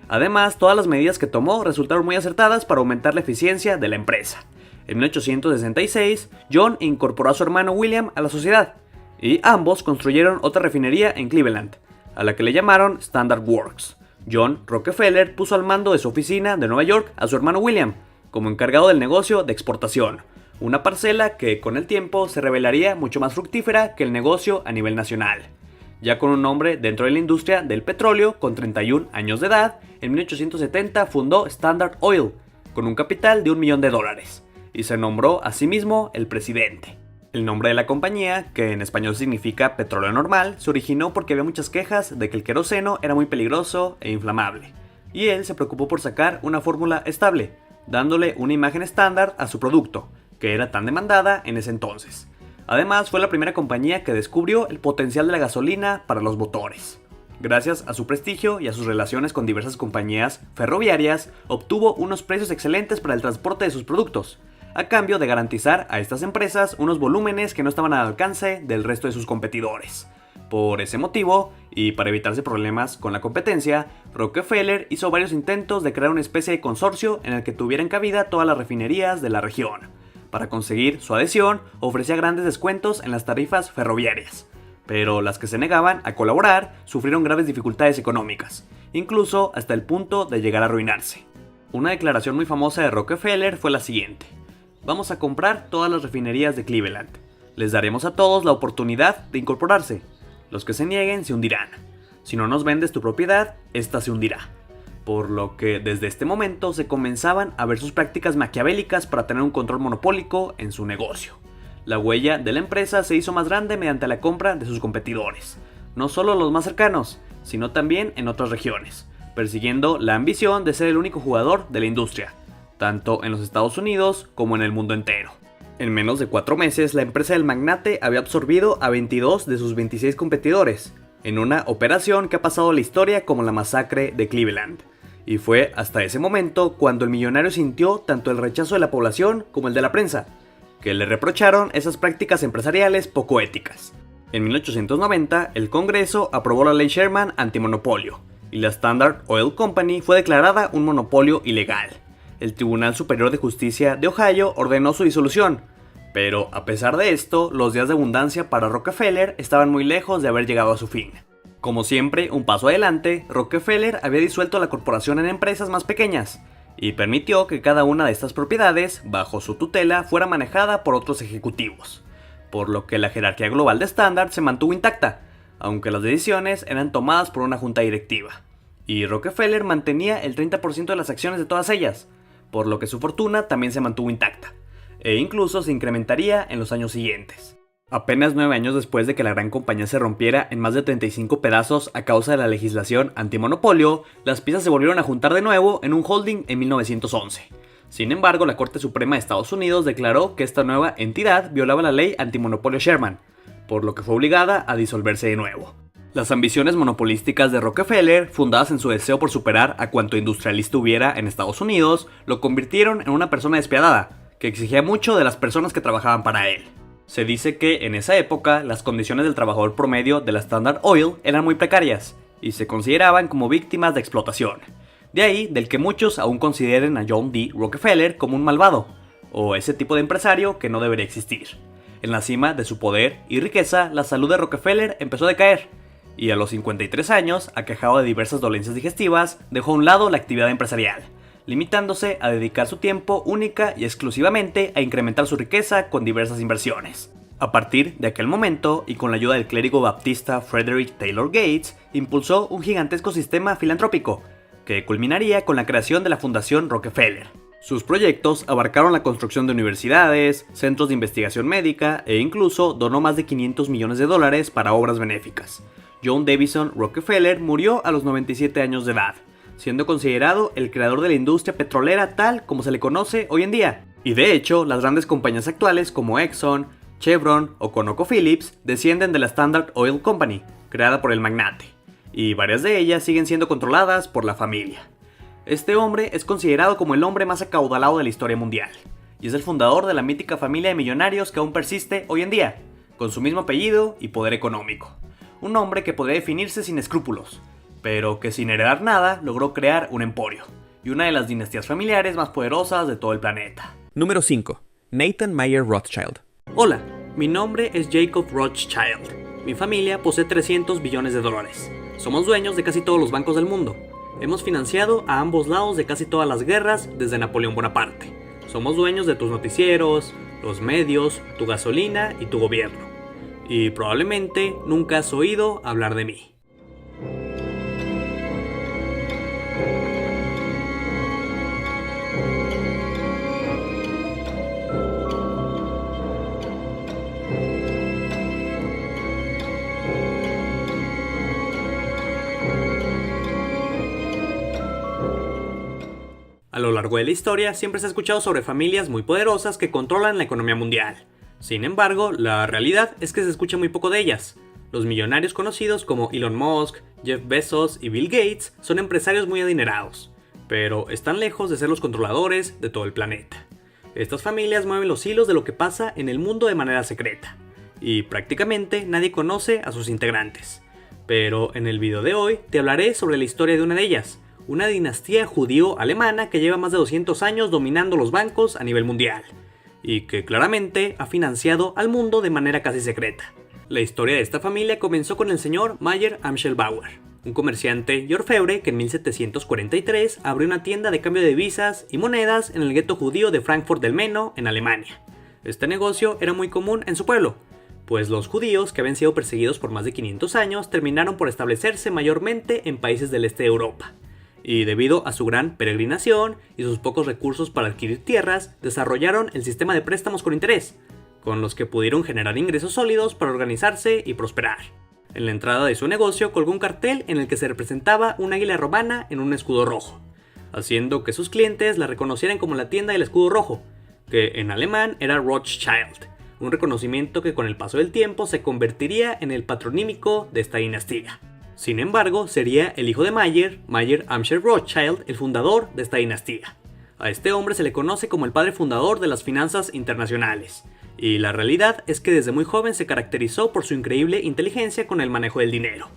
Además, todas las medidas que tomó resultaron muy acertadas para aumentar la eficiencia de la empresa. En 1866, John incorporó a su hermano William a la sociedad, y ambos construyeron otra refinería en Cleveland, a la que le llamaron Standard Works. John Rockefeller puso al mando de su oficina de Nueva York a su hermano William, como encargado del negocio de exportación, una parcela que con el tiempo se revelaría mucho más fructífera que el negocio a nivel nacional. Ya con un nombre dentro de la industria del petróleo, con 31 años de edad, en 1870 fundó Standard Oil, con un capital de $1 millón, y se nombró a sí mismo el presidente. El nombre de la compañía, que en español significa petróleo normal, se originó porque había muchas quejas de que el queroseno era muy peligroso e inflamable, y él se preocupó por sacar una fórmula estable, dándole una imagen estándar a su producto, que era tan demandada en ese entonces. Además, fue la primera compañía que descubrió el potencial de la gasolina para los motores. Gracias a su prestigio y a sus relaciones con diversas compañías ferroviarias, obtuvo unos precios excelentes para el transporte de sus productos, a cambio de garantizar a estas empresas unos volúmenes que no estaban al alcance del resto de sus competidores. Por ese motivo, y para evitarse problemas con la competencia, Rockefeller hizo varios intentos de crear una especie de consorcio en el que tuvieran cabida todas las refinerías de la región. Para conseguir su adhesión, ofrecía grandes descuentos en las tarifas ferroviarias, pero las que se negaban a colaborar sufrieron graves dificultades económicas, incluso hasta el punto de llegar a arruinarse. Una declaración muy famosa de Rockefeller fue la siguiente: vamos a comprar todas las refinerías de Cleveland. Les daremos a todos la oportunidad de incorporarse. Los que se nieguen se hundirán. Si no nos vendes tu propiedad, esta se hundirá. Por lo que desde este momento se comenzaban a ver sus prácticas maquiavélicas para tener un control monopólico en su negocio. La huella de la empresa se hizo más grande mediante la compra de sus competidores, no solo los más cercanos, sino también en otras regiones, persiguiendo la ambición de ser el único jugador de la industria, tanto en los Estados Unidos como en el mundo entero. En menos de 4 meses, la empresa del magnate había absorbido a 22 de sus 26 competidores, en una operación que ha pasado a la historia como la masacre de Cleveland. Y fue hasta ese momento cuando el millonario sintió tanto el rechazo de la población como el de la prensa, que le reprocharon esas prácticas empresariales poco éticas. En 1890, el Congreso aprobó la ley Sherman antimonopolio, y la Standard Oil Company fue declarada un monopolio ilegal. El Tribunal Superior de Justicia de Ohio ordenó su disolución, pero a pesar de esto, los días de abundancia para Rockefeller estaban muy lejos de haber llegado a su fin. Como siempre, un paso adelante, Rockefeller había disuelto la corporación en empresas más pequeñas, y permitió que cada una de estas propiedades, bajo su tutela, fuera manejada por otros ejecutivos, por lo que la jerarquía global de Standard se mantuvo intacta, aunque las decisiones eran tomadas por una junta directiva, y Rockefeller mantenía el 30% de las acciones de todas ellas, por lo que su fortuna también se mantuvo intacta, e incluso se incrementaría en los años siguientes. Apenas 9 años después de que la gran compañía se rompiera en más de 35 pedazos a causa de la legislación antimonopolio, las piezas se volvieron a juntar de nuevo en un holding en 1911. Sin embargo, la Corte Suprema de Estados Unidos declaró que esta nueva entidad violaba la ley antimonopolio Sherman, por lo que fue obligada a disolverse de nuevo. Las ambiciones monopolísticas de Rockefeller, fundadas en su deseo por superar a cuanto industrialista hubiera en Estados Unidos, lo convirtieron en una persona despiadada, que exigía mucho de las personas que trabajaban para él. Se dice que en esa época las condiciones del trabajador promedio de la Standard Oil eran muy precarias y se consideraban como víctimas de explotación. De ahí del que muchos aún consideren a John D. Rockefeller como un malvado, o ese tipo de empresario que no debería existir. En la cima de su poder y riqueza, la salud de Rockefeller empezó a decaer, y a los 53 años, aquejado de diversas dolencias digestivas, dejó a un lado la actividad empresarial, limitándose a dedicar su tiempo única y exclusivamente a incrementar su riqueza con diversas inversiones. A partir de aquel momento, y con la ayuda del clérigo baptista Frederick Taylor Gates, impulsó un gigantesco sistema filantrópico, que culminaría con la creación de la Fundación Rockefeller. Sus proyectos abarcaron la construcción de universidades, centros de investigación médica e incluso donó más de $500 millones para obras benéficas. John Davison Rockefeller murió a los 97 años de edad, siendo considerado el creador de la industria petrolera tal como se le conoce hoy en día. Y de hecho, las grandes compañías actuales como Exxon, Chevron o ConocoPhillips descienden de la Standard Oil Company, creada por el magnate, y varias de ellas siguen siendo controladas por la familia. Este hombre es considerado como el hombre más acaudalado de la historia mundial, y es el fundador de la mítica familia de millonarios que aún persiste hoy en día, con su mismo apellido y poder económico. Un hombre que podría definirse sin escrúpulos, pero que sin heredar nada logró crear un emporio, y una de las dinastías familiares más poderosas de todo el planeta. Número 5. Nathan Mayer Rothschild. Hola, mi nombre es Jacob Rothschild. Mi familia posee $300 billones. Somos dueños de casi todos los bancos del mundo. Hemos financiado a ambos lados de casi todas las guerras desde Napoleón Bonaparte. Somos dueños de tus noticieros, los medios, tu gasolina y tu gobierno. Y probablemente nunca has oído hablar de mí. A lo largo de la historia siempre se ha escuchado sobre familias muy poderosas que controlan la economía mundial. Sin embargo, la realidad es que se escucha muy poco de ellas. Los millonarios conocidos como Elon Musk, Jeff Bezos y Bill Gates son empresarios muy adinerados, pero están lejos de ser los controladores de todo el planeta. Estas familias mueven los hilos de lo que pasa en el mundo de manera secreta, y prácticamente nadie conoce a sus integrantes. Pero en el video de hoy te hablaré sobre la historia de una de ellas, una dinastía judío-alemana que lleva más de 200 años dominando los bancos a nivel mundial, y que claramente ha financiado al mundo de manera casi secreta. La historia de esta familia comenzó con el señor Mayer Amschel-Bauer, un comerciante y orfebre que en 1743 abrió una tienda de cambio de divisas y monedas en el gueto judío de Frankfurt del Meno, en Alemania. Este negocio era muy común en su pueblo, pues los judíos, que habían sido perseguidos por más de 500 años, terminaron por establecerse mayormente en países del este de Europa. Y debido a su gran peregrinación y sus pocos recursos para adquirir tierras, desarrollaron el sistema de préstamos con interés, con los que pudieron generar ingresos sólidos para organizarse y prosperar. En la entrada de su negocio colgó un cartel en el que se representaba un águila romana en un escudo rojo, haciendo que sus clientes la reconocieran como la tienda del escudo rojo, que en alemán era Rothschild, un reconocimiento que con el paso del tiempo se convertiría en el patronímico de esta dinastía. Sin embargo, sería el hijo de Mayer, Mayer Amschel Rothschild, el fundador de esta dinastía. A este hombre se le conoce como el padre fundador de las finanzas internacionales, y la realidad es que desde muy joven se caracterizó por su increíble inteligencia con el manejo del dinero.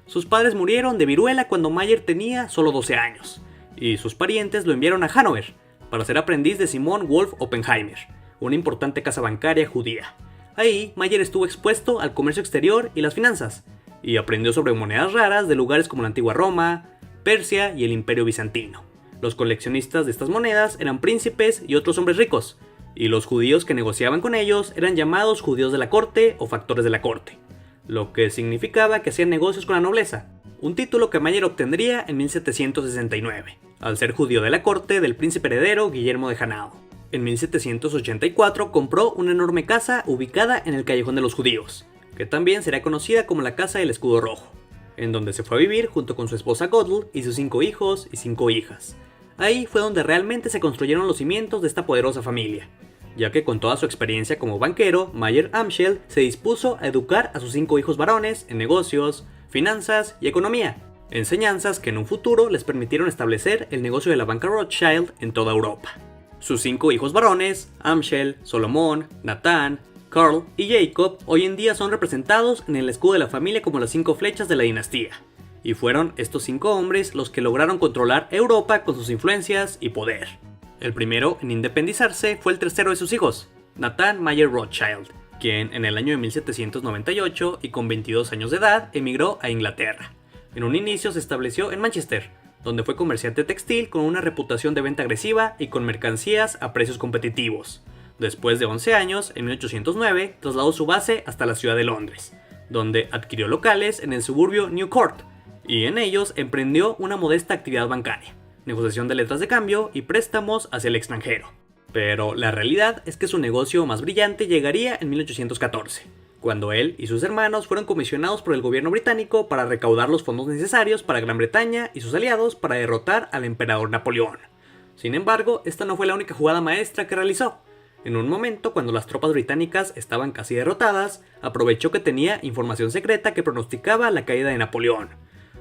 Sus padres murieron de viruela cuando Mayer tenía solo 12 años, y sus parientes lo enviaron a Hannover para ser aprendiz de Simon Wolf Oppenheimer, una importante casa bancaria judía. Ahí, Mayer estuvo expuesto al comercio exterior y las finanzas, y aprendió sobre monedas raras de lugares como la antigua Roma, Persia y el Imperio Bizantino, Los coleccionistas de estas monedas eran príncipes y otros hombres ricos, y los judíos que negociaban con ellos eran llamados judíos de la corte o factores de la corte, lo que significaba que hacían negocios con la nobleza, un título que Mayer obtendría en 1769, al ser judío de la corte del príncipe heredero Guillermo de Hanau. En 1784 compró una enorme casa ubicada en el Callejón de los Judíos, que también será conocida como la Casa del Escudo Rojo, en donde se fue a vivir junto con su esposa Gödel y sus 5 hijos y 5 hijas. Ahí fue donde realmente se construyeron los cimientos de esta poderosa familia, ya que con toda su experiencia como banquero, Mayer Amschel se dispuso a educar a sus 5 hijos varones en negocios, finanzas y economía, enseñanzas que en un futuro les permitieron establecer el negocio de la banca Rothschild en toda Europa. Sus 5 hijos varones, Amschel, Solomon, Nathan, Karl y Jacob, hoy en día son representados en el escudo de la familia como las 5 flechas de la dinastía, y fueron estos 5 hombres los que lograron controlar Europa con sus influencias y poder. El primero en independizarse fue el tercero de sus hijos, Nathan Mayer Rothschild, quien en el año de 1798 y con 22 años de edad emigró a Inglaterra. En un inicio se estableció en Manchester, donde fue comerciante textil con una reputación de venta agresiva y con mercancías a precios competitivos. Después de 11 años, en 1809, trasladó su base hasta la ciudad de Londres, donde adquirió locales en el suburbio New Court, y en ellos emprendió una modesta actividad bancaria, negociación de letras de cambio y préstamos hacia el extranjero. Pero la realidad es que su negocio más brillante llegaría en 1814, cuando él y sus hermanos fueron comisionados por el gobierno británico para recaudar los fondos necesarios para Gran Bretaña y sus aliados para derrotar al emperador Napoleón. Sin embargo, esta no fue la única jugada maestra que realizó. En un momento, cuando las tropas británicas estaban casi derrotadas, aprovechó que tenía información secreta que pronosticaba la caída de Napoleón,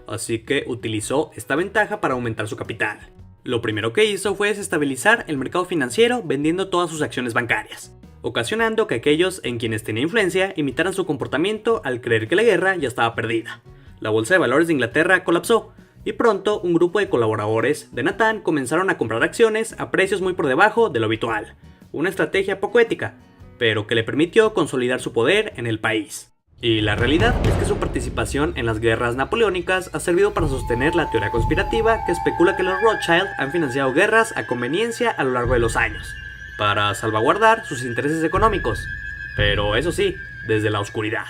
así que utilizó esta ventaja para aumentar su capital. Lo primero que hizo fue desestabilizar el mercado financiero vendiendo todas sus acciones bancarias, ocasionando que aquellos en quienes tenía influencia imitaran su comportamiento al creer que la guerra ya estaba perdida. La bolsa de valores de Inglaterra colapsó, y pronto un grupo de colaboradores de Nathan comenzaron a comprar acciones a precios muy por debajo de lo habitual, una estrategia poco ética, pero que le permitió consolidar su poder en el país. Y la realidad es que su participación en las guerras napoleónicas ha servido para sostener la teoría conspirativa que especula que los Rothschild han financiado guerras a conveniencia a lo largo de los años, para salvaguardar sus intereses económicos, pero eso sí, desde la oscuridad.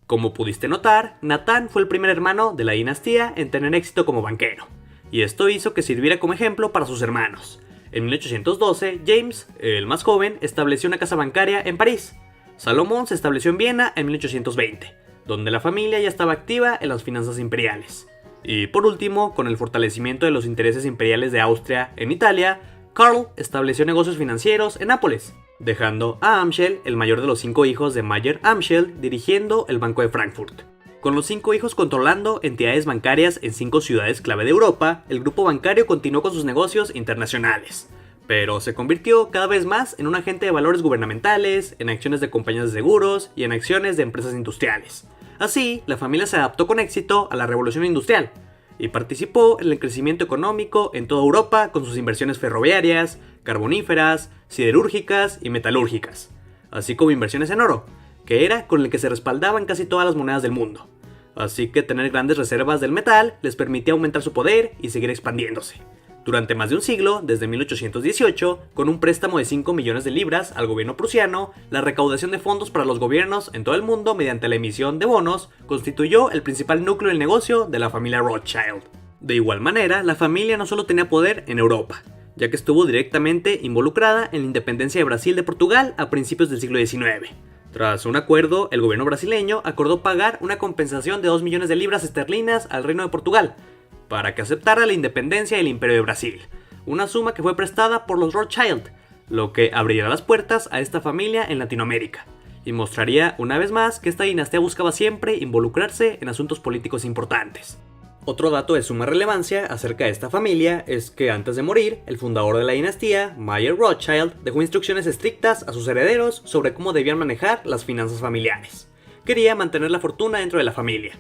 Como pudiste notar, Nathan fue el primer hermano de la dinastía en tener éxito como banquero, y esto hizo que sirviera como ejemplo para sus hermanos. En 1812, James, el más joven, estableció una casa bancaria en París. Salomón se estableció en Viena en 1820, donde la familia ya estaba activa en las finanzas imperiales. Y por último, con el fortalecimiento de los intereses imperiales de Austria en Italia, Karl estableció negocios financieros en Nápoles, dejando a Amschel, el mayor de los 5 hijos de Mayer Amschel, dirigiendo el Banco de Frankfurt. Con los 5 hijos controlando entidades bancarias en 5 ciudades clave de Europa, el grupo bancario continuó con sus negocios internacionales, pero se convirtió cada vez más en un agente de valores gubernamentales, en acciones de compañías de seguros y en acciones de empresas industriales. Así, la familia se adaptó con éxito a la revolución industrial y participó en el crecimiento económico en toda Europa con sus inversiones ferroviarias, carboníferas, siderúrgicas y metalúrgicas, así como inversiones en oro, que era con el que se respaldaban casi todas las monedas del mundo. Así que tener grandes reservas del metal les permitía aumentar su poder y seguir expandiéndose. Durante más de un siglo, desde 1818, con un préstamo de 5 millones de libras al gobierno prusiano, la recaudación de fondos para los gobiernos en todo el mundo mediante la emisión de bonos constituyó el principal núcleo del negocio de la familia Rothschild. De igual manera, la familia no solo tenía poder en Europa, ya que estuvo directamente involucrada en la independencia de Brasil de Portugal a principios del siglo XIX. Tras un acuerdo, el gobierno brasileño acordó pagar una compensación de 2 millones de libras esterlinas al Reino de Portugal, para que aceptara la independencia del Imperio de Brasil, una suma que fue prestada por los Rothschild, lo que abriría las puertas a esta familia en Latinoamérica, y mostraría una vez más que esta dinastía buscaba siempre involucrarse en asuntos políticos importantes. Otro dato de suma relevancia acerca de esta familia es que antes de morir, el fundador de la dinastía, Mayer Rothschild, dejó instrucciones estrictas a sus herederos sobre cómo debían manejar las finanzas familiares. Quería mantener la fortuna dentro de la familia,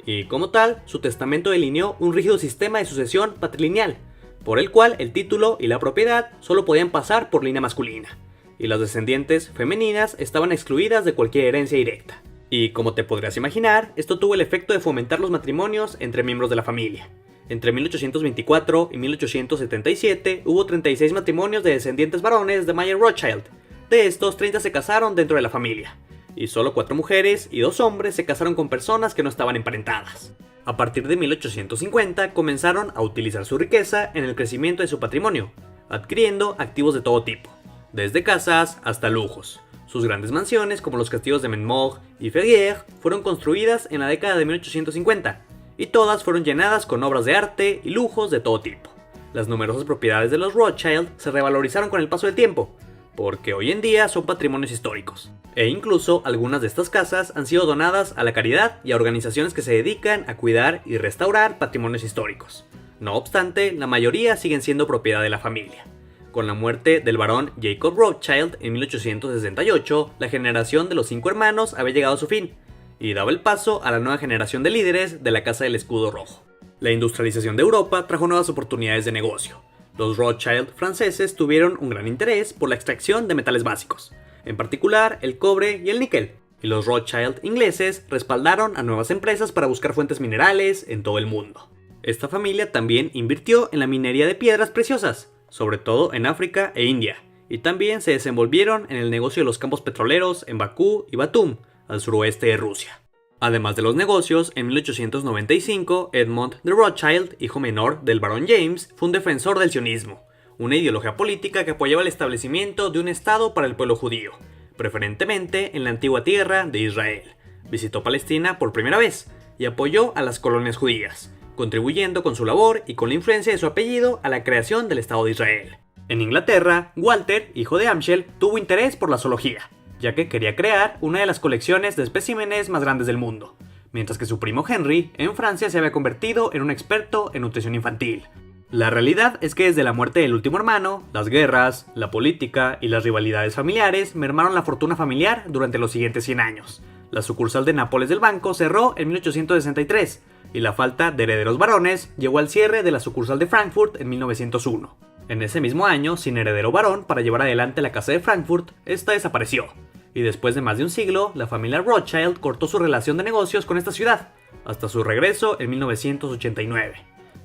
y como tal, su testamento delineó un rígido sistema de sucesión patrilineal, por el cual el título y la propiedad solo podían pasar por línea masculina, y las descendientes femeninas estaban excluidas de cualquier herencia directa. Y como te podrás imaginar, esto tuvo el efecto de fomentar los matrimonios entre miembros de la familia. Entre 1824 y 1877 hubo 36 matrimonios de descendientes varones de Mayer Rothschild. De estos, 30 se casaron dentro de la familia, y solo 4 mujeres y 2 hombres se casaron con personas que no estaban emparentadas. A partir de 1850 comenzaron a utilizar su riqueza en el crecimiento de su patrimonio, adquiriendo activos de todo tipo, desde casas hasta lujos. Sus grandes mansiones, como los castillos de Menmore y Ferrières, fueron construidas en la década de 1850, y todas fueron llenadas con obras de arte y lujos de todo tipo. Las numerosas propiedades de los Rothschild se revalorizaron con el paso del tiempo, porque hoy en día son patrimonios históricos, e incluso algunas de estas casas han sido donadas a la caridad y a organizaciones que se dedican a cuidar y restaurar patrimonios históricos. No obstante, la mayoría siguen siendo propiedad de la familia. Con la muerte del barón Jacob Rothschild en 1868, la generación de los 5 hermanos había llegado a su fin, y daba el paso a la nueva generación de líderes de la Casa del Escudo Rojo. La industrialización de Europa trajo nuevas oportunidades de negocio. Los Rothschild franceses tuvieron un gran interés por la extracción de metales básicos, en particular el cobre y el níquel, y los Rothschild ingleses respaldaron a nuevas empresas para buscar fuentes minerales en todo el mundo. Esta familia también invirtió en la minería de piedras preciosas, sobre todo en África e India, y también se desenvolvieron en el negocio de los campos petroleros en Bakú y Batum, al suroeste de Rusia. Además de los negocios, en 1895, Edmond de Rothschild, hijo menor del barón James, fue un defensor del sionismo, una ideología política que apoyaba el establecimiento de un estado para el pueblo judío, preferentemente en la antigua tierra de Israel. Visitó Palestina por primera vez y apoyó a las colonias judías, contribuyendo con su labor y con la influencia de su apellido a la creación del Estado de Israel. En Inglaterra, Walter, hijo de Amschel, tuvo interés por la zoología, ya que quería crear una de las colecciones de especímenes más grandes del mundo, mientras que su primo Henry, en Francia, se había convertido en un experto en nutrición infantil. La realidad es que desde la muerte del último hermano, las guerras, la política y las rivalidades familiares mermaron la fortuna familiar durante los siguientes 100 años. La sucursal de Nápoles del banco cerró en 1863, y la falta de herederos varones llevó al cierre de la sucursal de Frankfurt en 1901. En ese mismo año, sin heredero varón para llevar adelante la casa de Frankfurt, esta desapareció, y después de más de un siglo, la familia Rothschild cortó su relación de negocios con esta ciudad, hasta su regreso en 1989.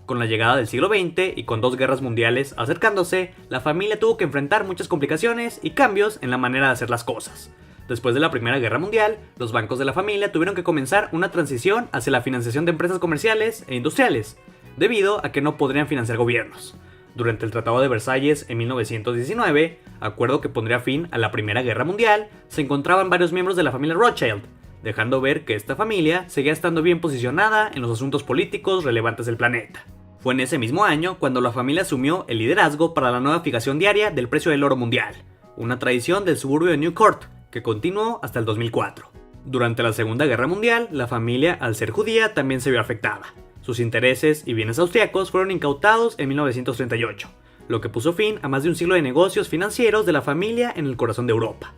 Con la llegada del siglo XX y con 2 guerras mundiales acercándose, la familia tuvo que enfrentar muchas complicaciones y cambios en la manera de hacer las cosas. Después de la Primera Guerra Mundial, los bancos de la familia tuvieron que comenzar una transición hacia la financiación de empresas comerciales e industriales, debido a que no podrían financiar gobiernos. Durante el Tratado de Versalles en 1919, acuerdo que pondría fin a la Primera Guerra Mundial, se encontraban varios miembros de la familia Rothschild, dejando ver que esta familia seguía estando bien posicionada en los asuntos políticos relevantes del planeta. Fue en ese mismo año cuando la familia asumió el liderazgo para la nueva fijación diaria del precio del oro mundial, una tradición del suburbio de Newport, que continuó hasta el 2004. Durante la Segunda Guerra Mundial, la familia, al ser judía, también se vio afectada. Sus intereses y bienes austriacos fueron incautados en 1938, lo que puso fin a más de un siglo de negocios financieros de la familia en el corazón de Europa.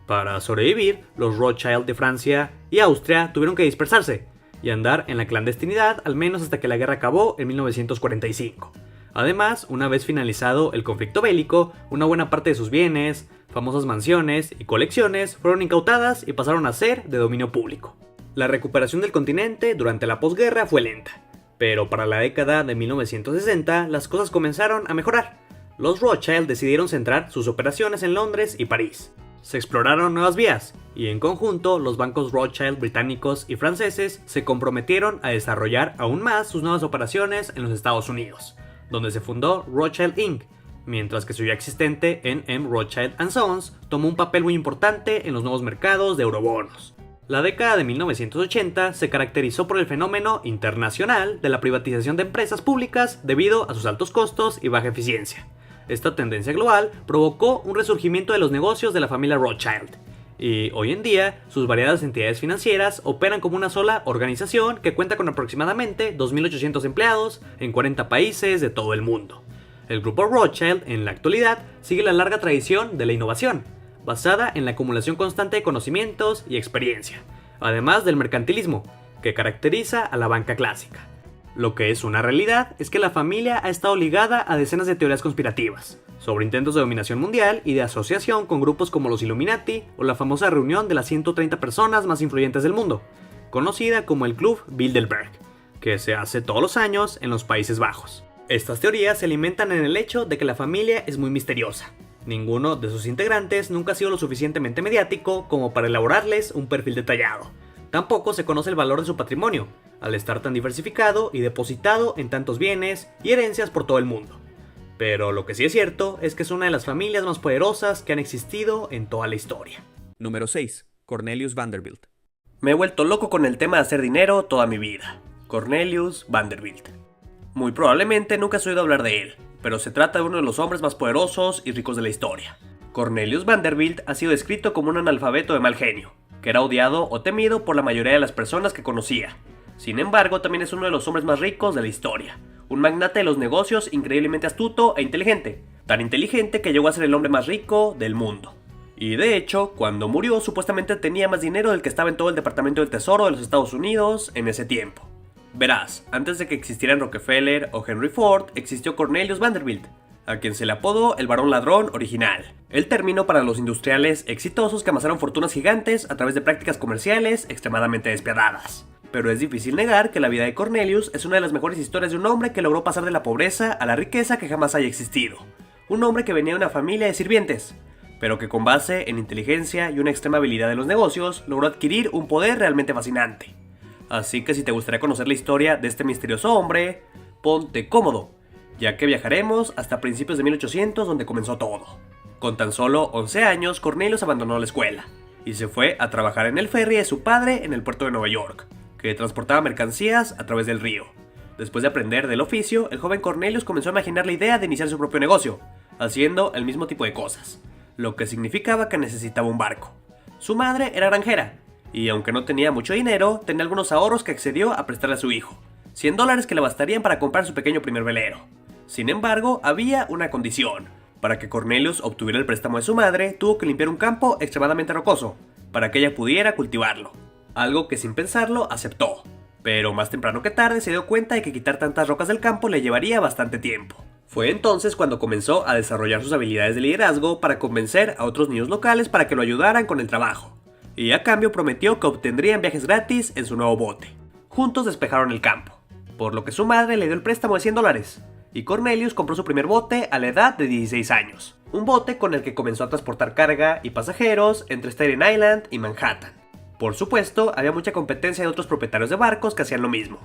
Para sobrevivir, los Rothschild de Francia y Austria tuvieron que dispersarse y andar en la clandestinidad al menos hasta que la guerra acabó en 1945. Además, una vez finalizado el conflicto bélico, una buena parte de sus bienes, famosas mansiones y colecciones fueron incautadas y pasaron a ser de dominio público. La recuperación del continente durante la posguerra fue lenta, pero para la década de 1960 las cosas comenzaron a mejorar. Los Rothschild decidieron centrar sus operaciones en Londres y París. Se exploraron nuevas vías, y en conjunto los bancos Rothschild británicos y franceses se comprometieron a desarrollar aún más sus nuevas operaciones en los Estados Unidos, donde se fundó Rothschild Inc., mientras que su ya existente N.M. Rothschild & Sons tomó un papel muy importante en los nuevos mercados de eurobonos. La década de 1980 se caracterizó por el fenómeno internacional de la privatización de empresas públicas debido a sus altos costos y baja eficiencia. Esta tendencia global provocó un resurgimiento de los negocios de la familia Rothschild, y hoy en día sus variadas entidades financieras operan como una sola organización que cuenta con aproximadamente 2.800 empleados en 40 países de todo el mundo. El grupo Rothschild en la actualidad sigue la larga tradición de la innovación, basada en la acumulación constante de conocimientos y experiencia, además del mercantilismo, que caracteriza a la banca clásica. Lo que es una realidad es que la familia ha estado ligada a decenas de teorías conspirativas, sobre intentos de dominación mundial y de asociación con grupos como los Illuminati o la famosa reunión de las 130 personas más influyentes del mundo, conocida como el Club Bilderberg, que se hace todos los años en los Países Bajos. Estas teorías se alimentan en el hecho de que la familia es muy misteriosa. Ninguno de sus integrantes nunca ha sido lo suficientemente mediático como para elaborarles un perfil detallado. Tampoco se conoce el valor de su patrimonio, al estar tan diversificado y depositado en tantos bienes y herencias por todo el mundo. Pero lo que sí es cierto es que es una de las familias más poderosas que han existido en toda la historia. Número 6. Cornelius Vanderbilt. Me he vuelto loco con el tema de hacer dinero toda mi vida. Cornelius Vanderbilt. Muy probablemente nunca has oído hablar de él, pero se trata de uno de los hombres más poderosos y ricos de la historia. Cornelius Vanderbilt ha sido descrito como un analfabeto de mal genio, que era odiado o temido por la mayoría de las personas que conocía. Sin embargo, también es uno de los hombres más ricos de la historia, un magnate de los negocios increíblemente astuto e inteligente, tan inteligente que llegó a ser el hombre más rico del mundo. Y de hecho, cuando murió supuestamente tenía más dinero del que estaba en todo el Departamento del Tesoro de los Estados Unidos en ese tiempo. Verás, antes de que existieran Rockefeller o Henry Ford, existió Cornelius Vanderbilt, a quien se le apodó el varón ladrón original, el término para los industriales exitosos que amasaron fortunas gigantes a través de prácticas comerciales extremadamente despiadadas. Pero es difícil negar que la vida de Cornelius es una de las mejores historias de un hombre que logró pasar de la pobreza a la riqueza que jamás haya existido. Un hombre que venía de una familia de sirvientes, pero que con base en inteligencia y una extrema habilidad de los negocios, logró adquirir un poder realmente fascinante. Así que si te gustaría conocer la historia de este misterioso hombre, ponte cómodo, ya que viajaremos hasta principios de 1800 donde comenzó todo. Con tan solo 11 años, Cornelius abandonó la escuela y se fue a trabajar en el ferry de su padre en el puerto de Nueva York, que transportaba mercancías a través del río. Después de aprender del oficio, el joven Cornelius comenzó a imaginar la idea de iniciar su propio negocio, haciendo el mismo tipo de cosas, lo que significaba que necesitaba un barco. Su madre era granjera, y aunque no tenía mucho dinero, tenía algunos ahorros que accedió a prestarle a su hijo, $100 que le bastarían para comprar su pequeño primer velero. Sin embargo, había una condición. Para que Cornelius obtuviera el préstamo de su madre, tuvo que limpiar un campo extremadamente rocoso, para que ella pudiera cultivarlo. Algo que sin pensarlo aceptó, pero más temprano que tarde se dio cuenta de que quitar tantas rocas del campo le llevaría bastante tiempo. Fue entonces cuando comenzó a desarrollar sus habilidades de liderazgo para convencer a otros niños locales para que lo ayudaran con el trabajo, y a cambio prometió que obtendrían viajes gratis en su nuevo bote. Juntos despejaron el campo, por lo que su madre le dio el préstamo de $100, y Cornelius compró su primer bote a la edad de 16 años, un bote con el que comenzó a transportar carga y pasajeros entre Staten Island y Manhattan. Por supuesto, había mucha competencia de otros propietarios de barcos que hacían lo mismo,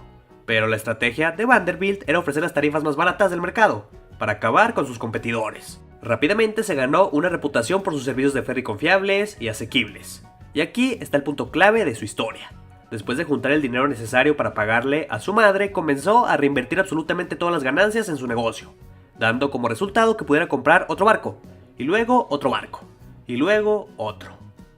pero la estrategia de Vanderbilt era ofrecer las tarifas más baratas del mercado, para acabar con sus competidores. Rápidamente se ganó una reputación por sus servicios de ferry confiables y asequibles. Y aquí está el punto clave de su historia. Después de juntar el dinero necesario para pagarle a su madre, comenzó a reinvertir absolutamente todas las ganancias en su negocio, dando como resultado que pudiera comprar otro barco, y luego otro barco, y luego otro.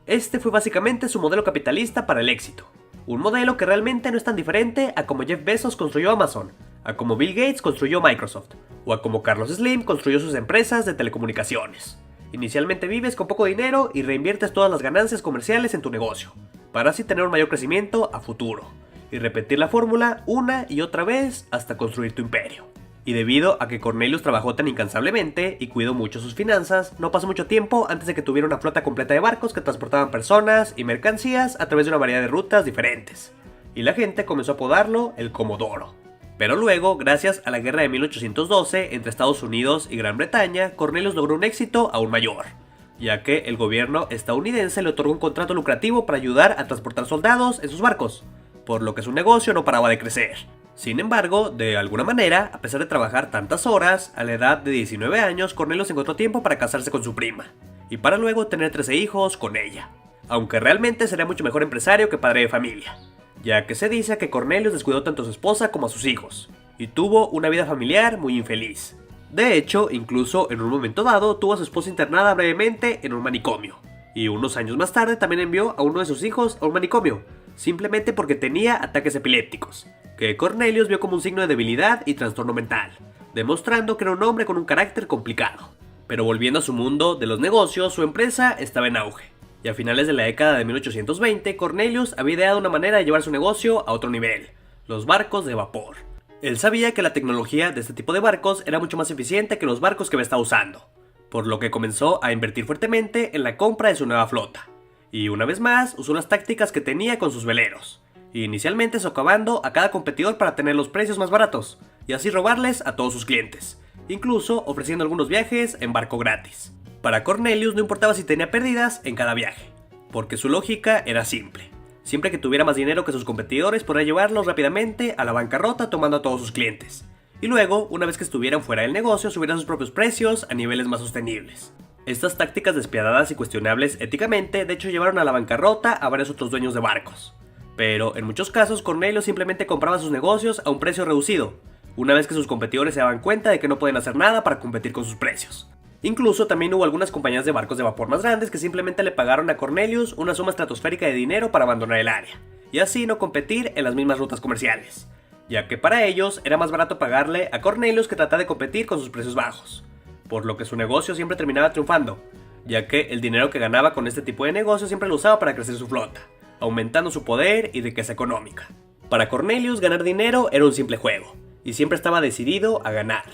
Este fue básicamente su modelo capitalista para el éxito. Un modelo que realmente no es tan diferente a como Jeff Bezos construyó Amazon, a como Bill Gates construyó Microsoft, o a como Carlos Slim construyó sus empresas de telecomunicaciones. Inicialmente vives con poco dinero y reinviertes todas las ganancias comerciales en tu negocio, para así tener un mayor crecimiento a futuro, y repetir la fórmula una y otra vez hasta construir tu imperio. Y debido a que Cornelius trabajó tan incansablemente y cuidó mucho sus finanzas, no pasó mucho tiempo antes de que tuviera una flota completa de barcos que transportaban personas y mercancías a través de una variedad de rutas diferentes, y la gente comenzó a apodarlo el Comodoro. Pero luego, gracias a la guerra de 1812 entre Estados Unidos y Gran Bretaña, Cornelius logró un éxito aún mayor, ya que el gobierno estadounidense le otorgó un contrato lucrativo para ayudar a transportar soldados en sus barcos, por lo que su negocio no paraba de crecer. Sin embargo, de alguna manera, a pesar de trabajar tantas horas, a la edad de 19 años, Cornelius encontró tiempo para casarse con su prima, y para luego tener 13 hijos con ella, aunque realmente sería mucho mejor empresario que padre de familia, ya que se dice que Cornelius descuidó tanto a su esposa como a sus hijos, y tuvo una vida familiar muy infeliz. De hecho, incluso en un momento dado tuvo a su esposa internada brevemente en un manicomio, y unos años más tarde también envió a uno de sus hijos a un manicomio, simplemente porque tenía ataques epilépticos, que Cornelius vio como un signo de debilidad y trastorno mental, demostrando que era un hombre con un carácter complicado. Pero volviendo a su mundo de los negocios, su empresa estaba en auge, y a finales de la década de 1820, Cornelius había ideado una manera de llevar su negocio a otro nivel: los barcos de vapor. Él sabía que la tecnología de este tipo de barcos era mucho más eficiente que los barcos que había estado usando, por lo que comenzó a invertir fuertemente en la compra de su nueva flota, y una vez más usó las tácticas que tenía con sus veleros, inicialmente socavando a cada competidor para tener los precios más baratos, y así robarles a todos sus clientes, incluso ofreciendo algunos viajes en barco gratis. Para Cornelius no importaba si tenía pérdidas en cada viaje, porque su lógica era simple. Siempre que tuviera más dinero que sus competidores, podría llevarlos rápidamente a la bancarrota tomando a todos sus clientes. Y luego, una vez que estuvieran fuera del negocio, subieran sus propios precios a niveles más sostenibles. Estas tácticas despiadadas y cuestionables éticamente, de hecho, llevaron a la bancarrota a varios otros dueños de barcos. Pero en muchos casos, Cornelius simplemente compraba sus negocios a un precio reducido, una vez que sus competidores se daban cuenta de que no pueden hacer nada para competir con sus precios. Incluso también hubo algunas compañías de barcos de vapor más grandes que simplemente le pagaron a Cornelius una suma estratosférica de dinero para abandonar el área, y así no competir en las mismas rutas comerciales, ya que para ellos era más barato pagarle a Cornelius que tratar de competir con sus precios bajos, por lo que su negocio siempre terminaba triunfando, ya que el dinero que ganaba con este tipo de negocio siempre lo usaba para crecer su flota, aumentando su poder y riqueza económica. Para Cornelius ganar dinero era un simple juego, y siempre estaba decidido a ganar.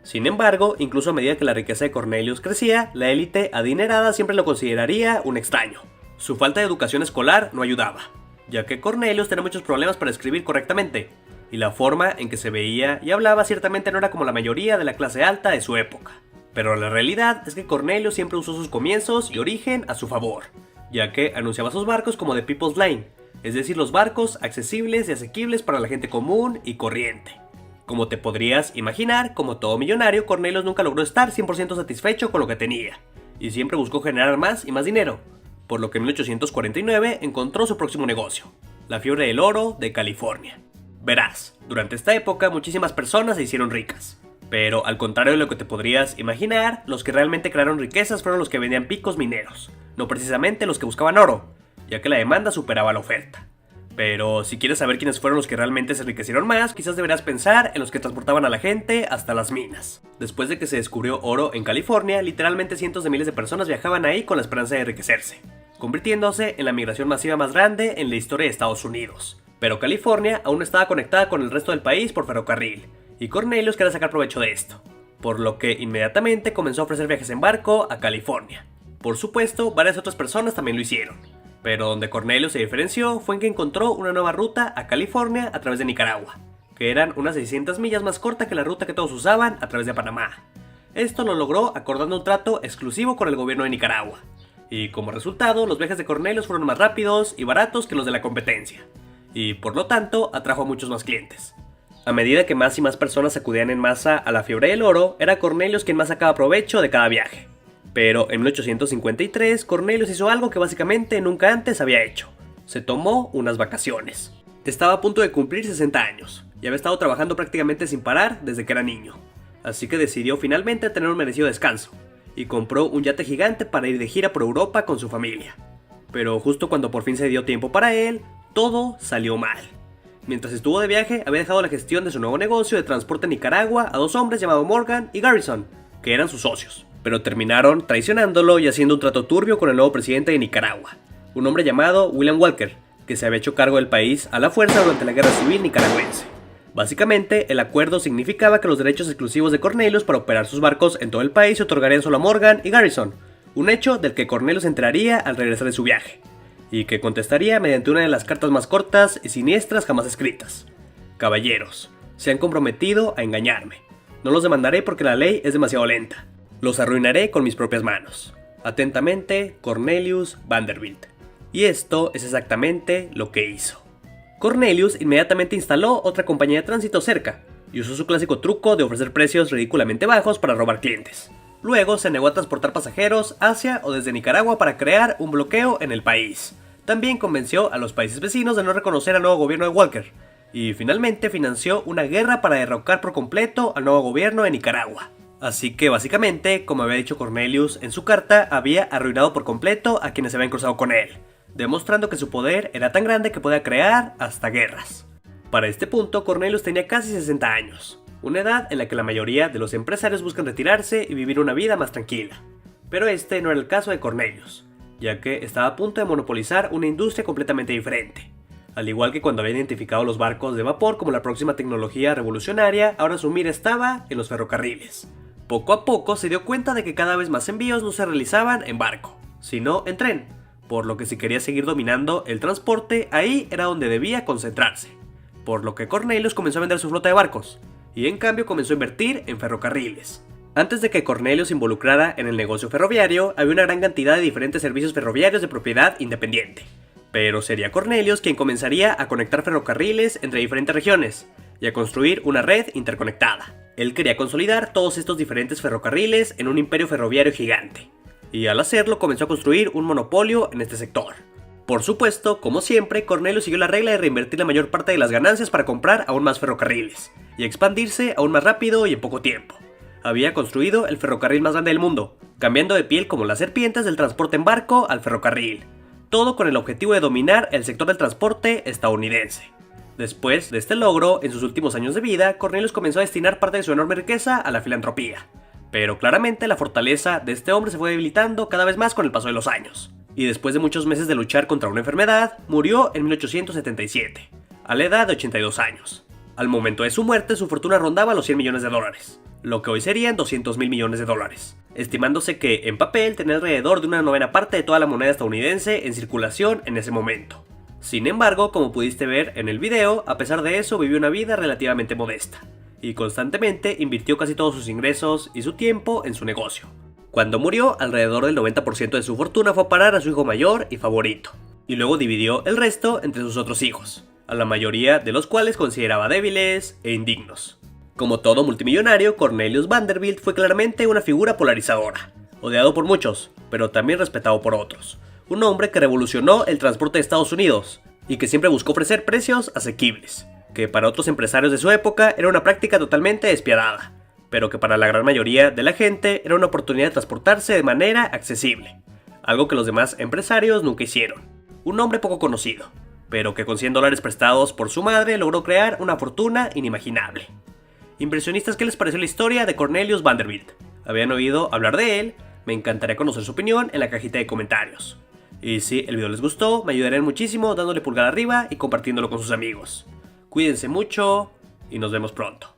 Sin embargo, incluso a medida que la riqueza de Cornelius crecía, la élite adinerada siempre lo consideraría un extraño. Su falta de educación escolar no ayudaba, ya que Cornelius tenía muchos problemas para escribir correctamente, y la forma en que se veía y hablaba ciertamente no era como la mayoría de la clase alta de su época. Pero la realidad es que Cornelius siempre usó sus comienzos y origen a su favor, ya que anunciaba sus barcos como The People's Line, es decir, los barcos accesibles y asequibles para la gente común y corriente. Como te podrías imaginar, como todo millonario, Cornelius nunca logró estar 100% satisfecho con lo que tenía, y siempre buscó generar más y más dinero, por lo que en 1849 encontró su próximo negocio, la fiebre del oro de California. Verás, durante esta época muchísimas personas se hicieron ricas, pero al contrario de lo que te podrías imaginar, los que realmente crearon riquezas fueron los que vendían picos mineros, no precisamente los que buscaban oro, ya que la demanda superaba la oferta. Pero si quieres saber quiénes fueron los que realmente se enriquecieron más, quizás deberás pensar en los que transportaban a la gente hasta las minas. Después de que se descubrió oro en California, literalmente cientos de miles de personas viajaban ahí con la esperanza de enriquecerse, convirtiéndose en la migración masiva más grande en la historia de Estados Unidos. Pero California aún no estaba conectada con el resto del país por ferrocarril, y Cornelius quería sacar provecho de esto, por lo que inmediatamente comenzó a ofrecer viajes en barco a California. Por supuesto, varias otras personas también lo hicieron. Pero donde Cornelius se diferenció fue en que encontró una nueva ruta a California a través de Nicaragua, que eran unas 600 millas más corta que la ruta que todos usaban a través de Panamá. Esto lo logró acordando un trato exclusivo con el gobierno de Nicaragua, y como resultado los viajes de Cornelius fueron más rápidos y baratos que los de la competencia, y por lo tanto atrajo a muchos más clientes. A medida que más y más personas acudían en masa a la fiebre del oro, era Cornelius quien más sacaba provecho de cada viaje. Pero en 1853, Cornelius hizo algo que básicamente nunca antes había hecho. Se tomó unas vacaciones. Estaba a punto de cumplir 60 años, y había estado trabajando prácticamente sin parar desde que era niño. Así que decidió finalmente tener un merecido descanso, y compró un yate gigante para ir de gira por Europa con su familia. Pero justo cuando por fin se dio tiempo para él, todo salió mal. Mientras estuvo de viaje, había dejado la gestión de su nuevo negocio de transporte en Nicaragua a dos hombres llamados Morgan y Garrison, que eran sus socios. Pero terminaron traicionándolo y haciendo un trato turbio con el nuevo presidente de Nicaragua, un hombre llamado William Walker, que se había hecho cargo del país a la fuerza durante la Guerra Civil nicaragüense. Básicamente, el acuerdo significaba que los derechos exclusivos de Cornelius para operar sus barcos en todo el país se otorgarían solo a Morgan y Garrison, un hecho del que Cornelius se enteraría al regresar de su viaje, y que contestaría mediante una de las cartas más cortas y siniestras jamás escritas. Caballeros, se han comprometido a engañarme. No los demandaré porque la ley es demasiado lenta. Los arruinaré con mis propias manos. Atentamente, Cornelius Vanderbilt. Y esto es exactamente lo que hizo. Cornelius inmediatamente instaló otra compañía de tránsito cerca, y usó su clásico truco de ofrecer precios ridículamente bajos para robar clientes. Luego se negó a transportar pasajeros hacia o desde Nicaragua para crear un bloqueo en el país. También convenció a los países vecinos de no reconocer al nuevo gobierno de Walker, y finalmente financió una guerra para derrocar por completo al nuevo gobierno de Nicaragua. Así que básicamente, como había dicho Cornelius en su carta, había arruinado por completo a quienes se habían cruzado con él, demostrando que su poder era tan grande que podía crear hasta guerras. Para este punto, Cornelius tenía casi 60 años, una edad en la que la mayoría de los empresarios buscan retirarse y vivir una vida más tranquila. Pero este no era el caso de Cornelius, ya que estaba a punto de monopolizar una industria completamente diferente. Al igual que cuando había identificado los barcos de vapor como la próxima tecnología revolucionaria, ahora su mira estaba en los ferrocarriles. Poco a poco se dio cuenta de que cada vez más envíos no se realizaban en barco, sino en tren, por lo que si quería seguir dominando el transporte, ahí era donde debía concentrarse. Por lo que Cornelius comenzó a vender su flota de barcos, y en cambio comenzó a invertir en ferrocarriles. Antes de que Cornelius se involucrara en el negocio ferroviario, había una gran cantidad de diferentes servicios ferroviarios de propiedad independiente. Pero sería Cornelius quien comenzaría a conectar ferrocarriles entre diferentes regiones, y a construir una red interconectada. Él quería consolidar todos estos diferentes ferrocarriles en un imperio ferroviario gigante, y al hacerlo comenzó a construir un monopolio en este sector. Por supuesto, como siempre, Cornelius siguió la regla de reinvertir la mayor parte de las ganancias para comprar aún más ferrocarriles, y expandirse aún más rápido y en poco tiempo. Había construido el ferrocarril más grande del mundo, cambiando de piel como las serpientes del transporte en barco al ferrocarril, todo con el objetivo de dominar el sector del transporte estadounidense. Después de este logro, en sus últimos años de vida, Cornelius comenzó a destinar parte de su enorme riqueza a la filantropía. Pero claramente la fortaleza de este hombre se fue debilitando cada vez más con el paso de los años. Y después de muchos meses de luchar contra una enfermedad, murió en 1877, a la edad de 82 años. Al momento de su muerte, su fortuna rondaba los $100 millones, lo que hoy serían $200 mil millones, estimándose que, en papel, tenía alrededor de una novena parte de toda la moneda estadounidense en circulación en ese momento. Sin embargo, como pudiste ver en el video, a pesar de eso vivió una vida relativamente modesta, y constantemente invirtió casi todos sus ingresos y su tiempo en su negocio. Cuando murió, alrededor del 90% de su fortuna fue a parar a su hijo mayor y favorito, y luego dividió el resto entre sus otros hijos, a la mayoría de los cuales consideraba débiles e indignos. Como todo multimillonario, Cornelius Vanderbilt fue claramente una figura polarizadora, odiado por muchos, pero también respetado por otros. Un hombre que revolucionó el transporte de Estados Unidos, y que siempre buscó ofrecer precios asequibles, que para otros empresarios de su época era una práctica totalmente despiadada, pero que para la gran mayoría de la gente era una oportunidad de transportarse de manera accesible, algo que los demás empresarios nunca hicieron. Un hombre poco conocido, pero que con $100 prestados por su madre logró crear una fortuna inimaginable. Impresionistas, ¿qué les pareció la historia de Cornelius Vanderbilt? ¿Habían oído hablar de él? Me encantaría conocer su opinión en la cajita de comentarios. Y si el video les gustó, me ayudarían muchísimo dándole pulgar arriba y compartiéndolo con sus amigos. Cuídense mucho y nos vemos pronto.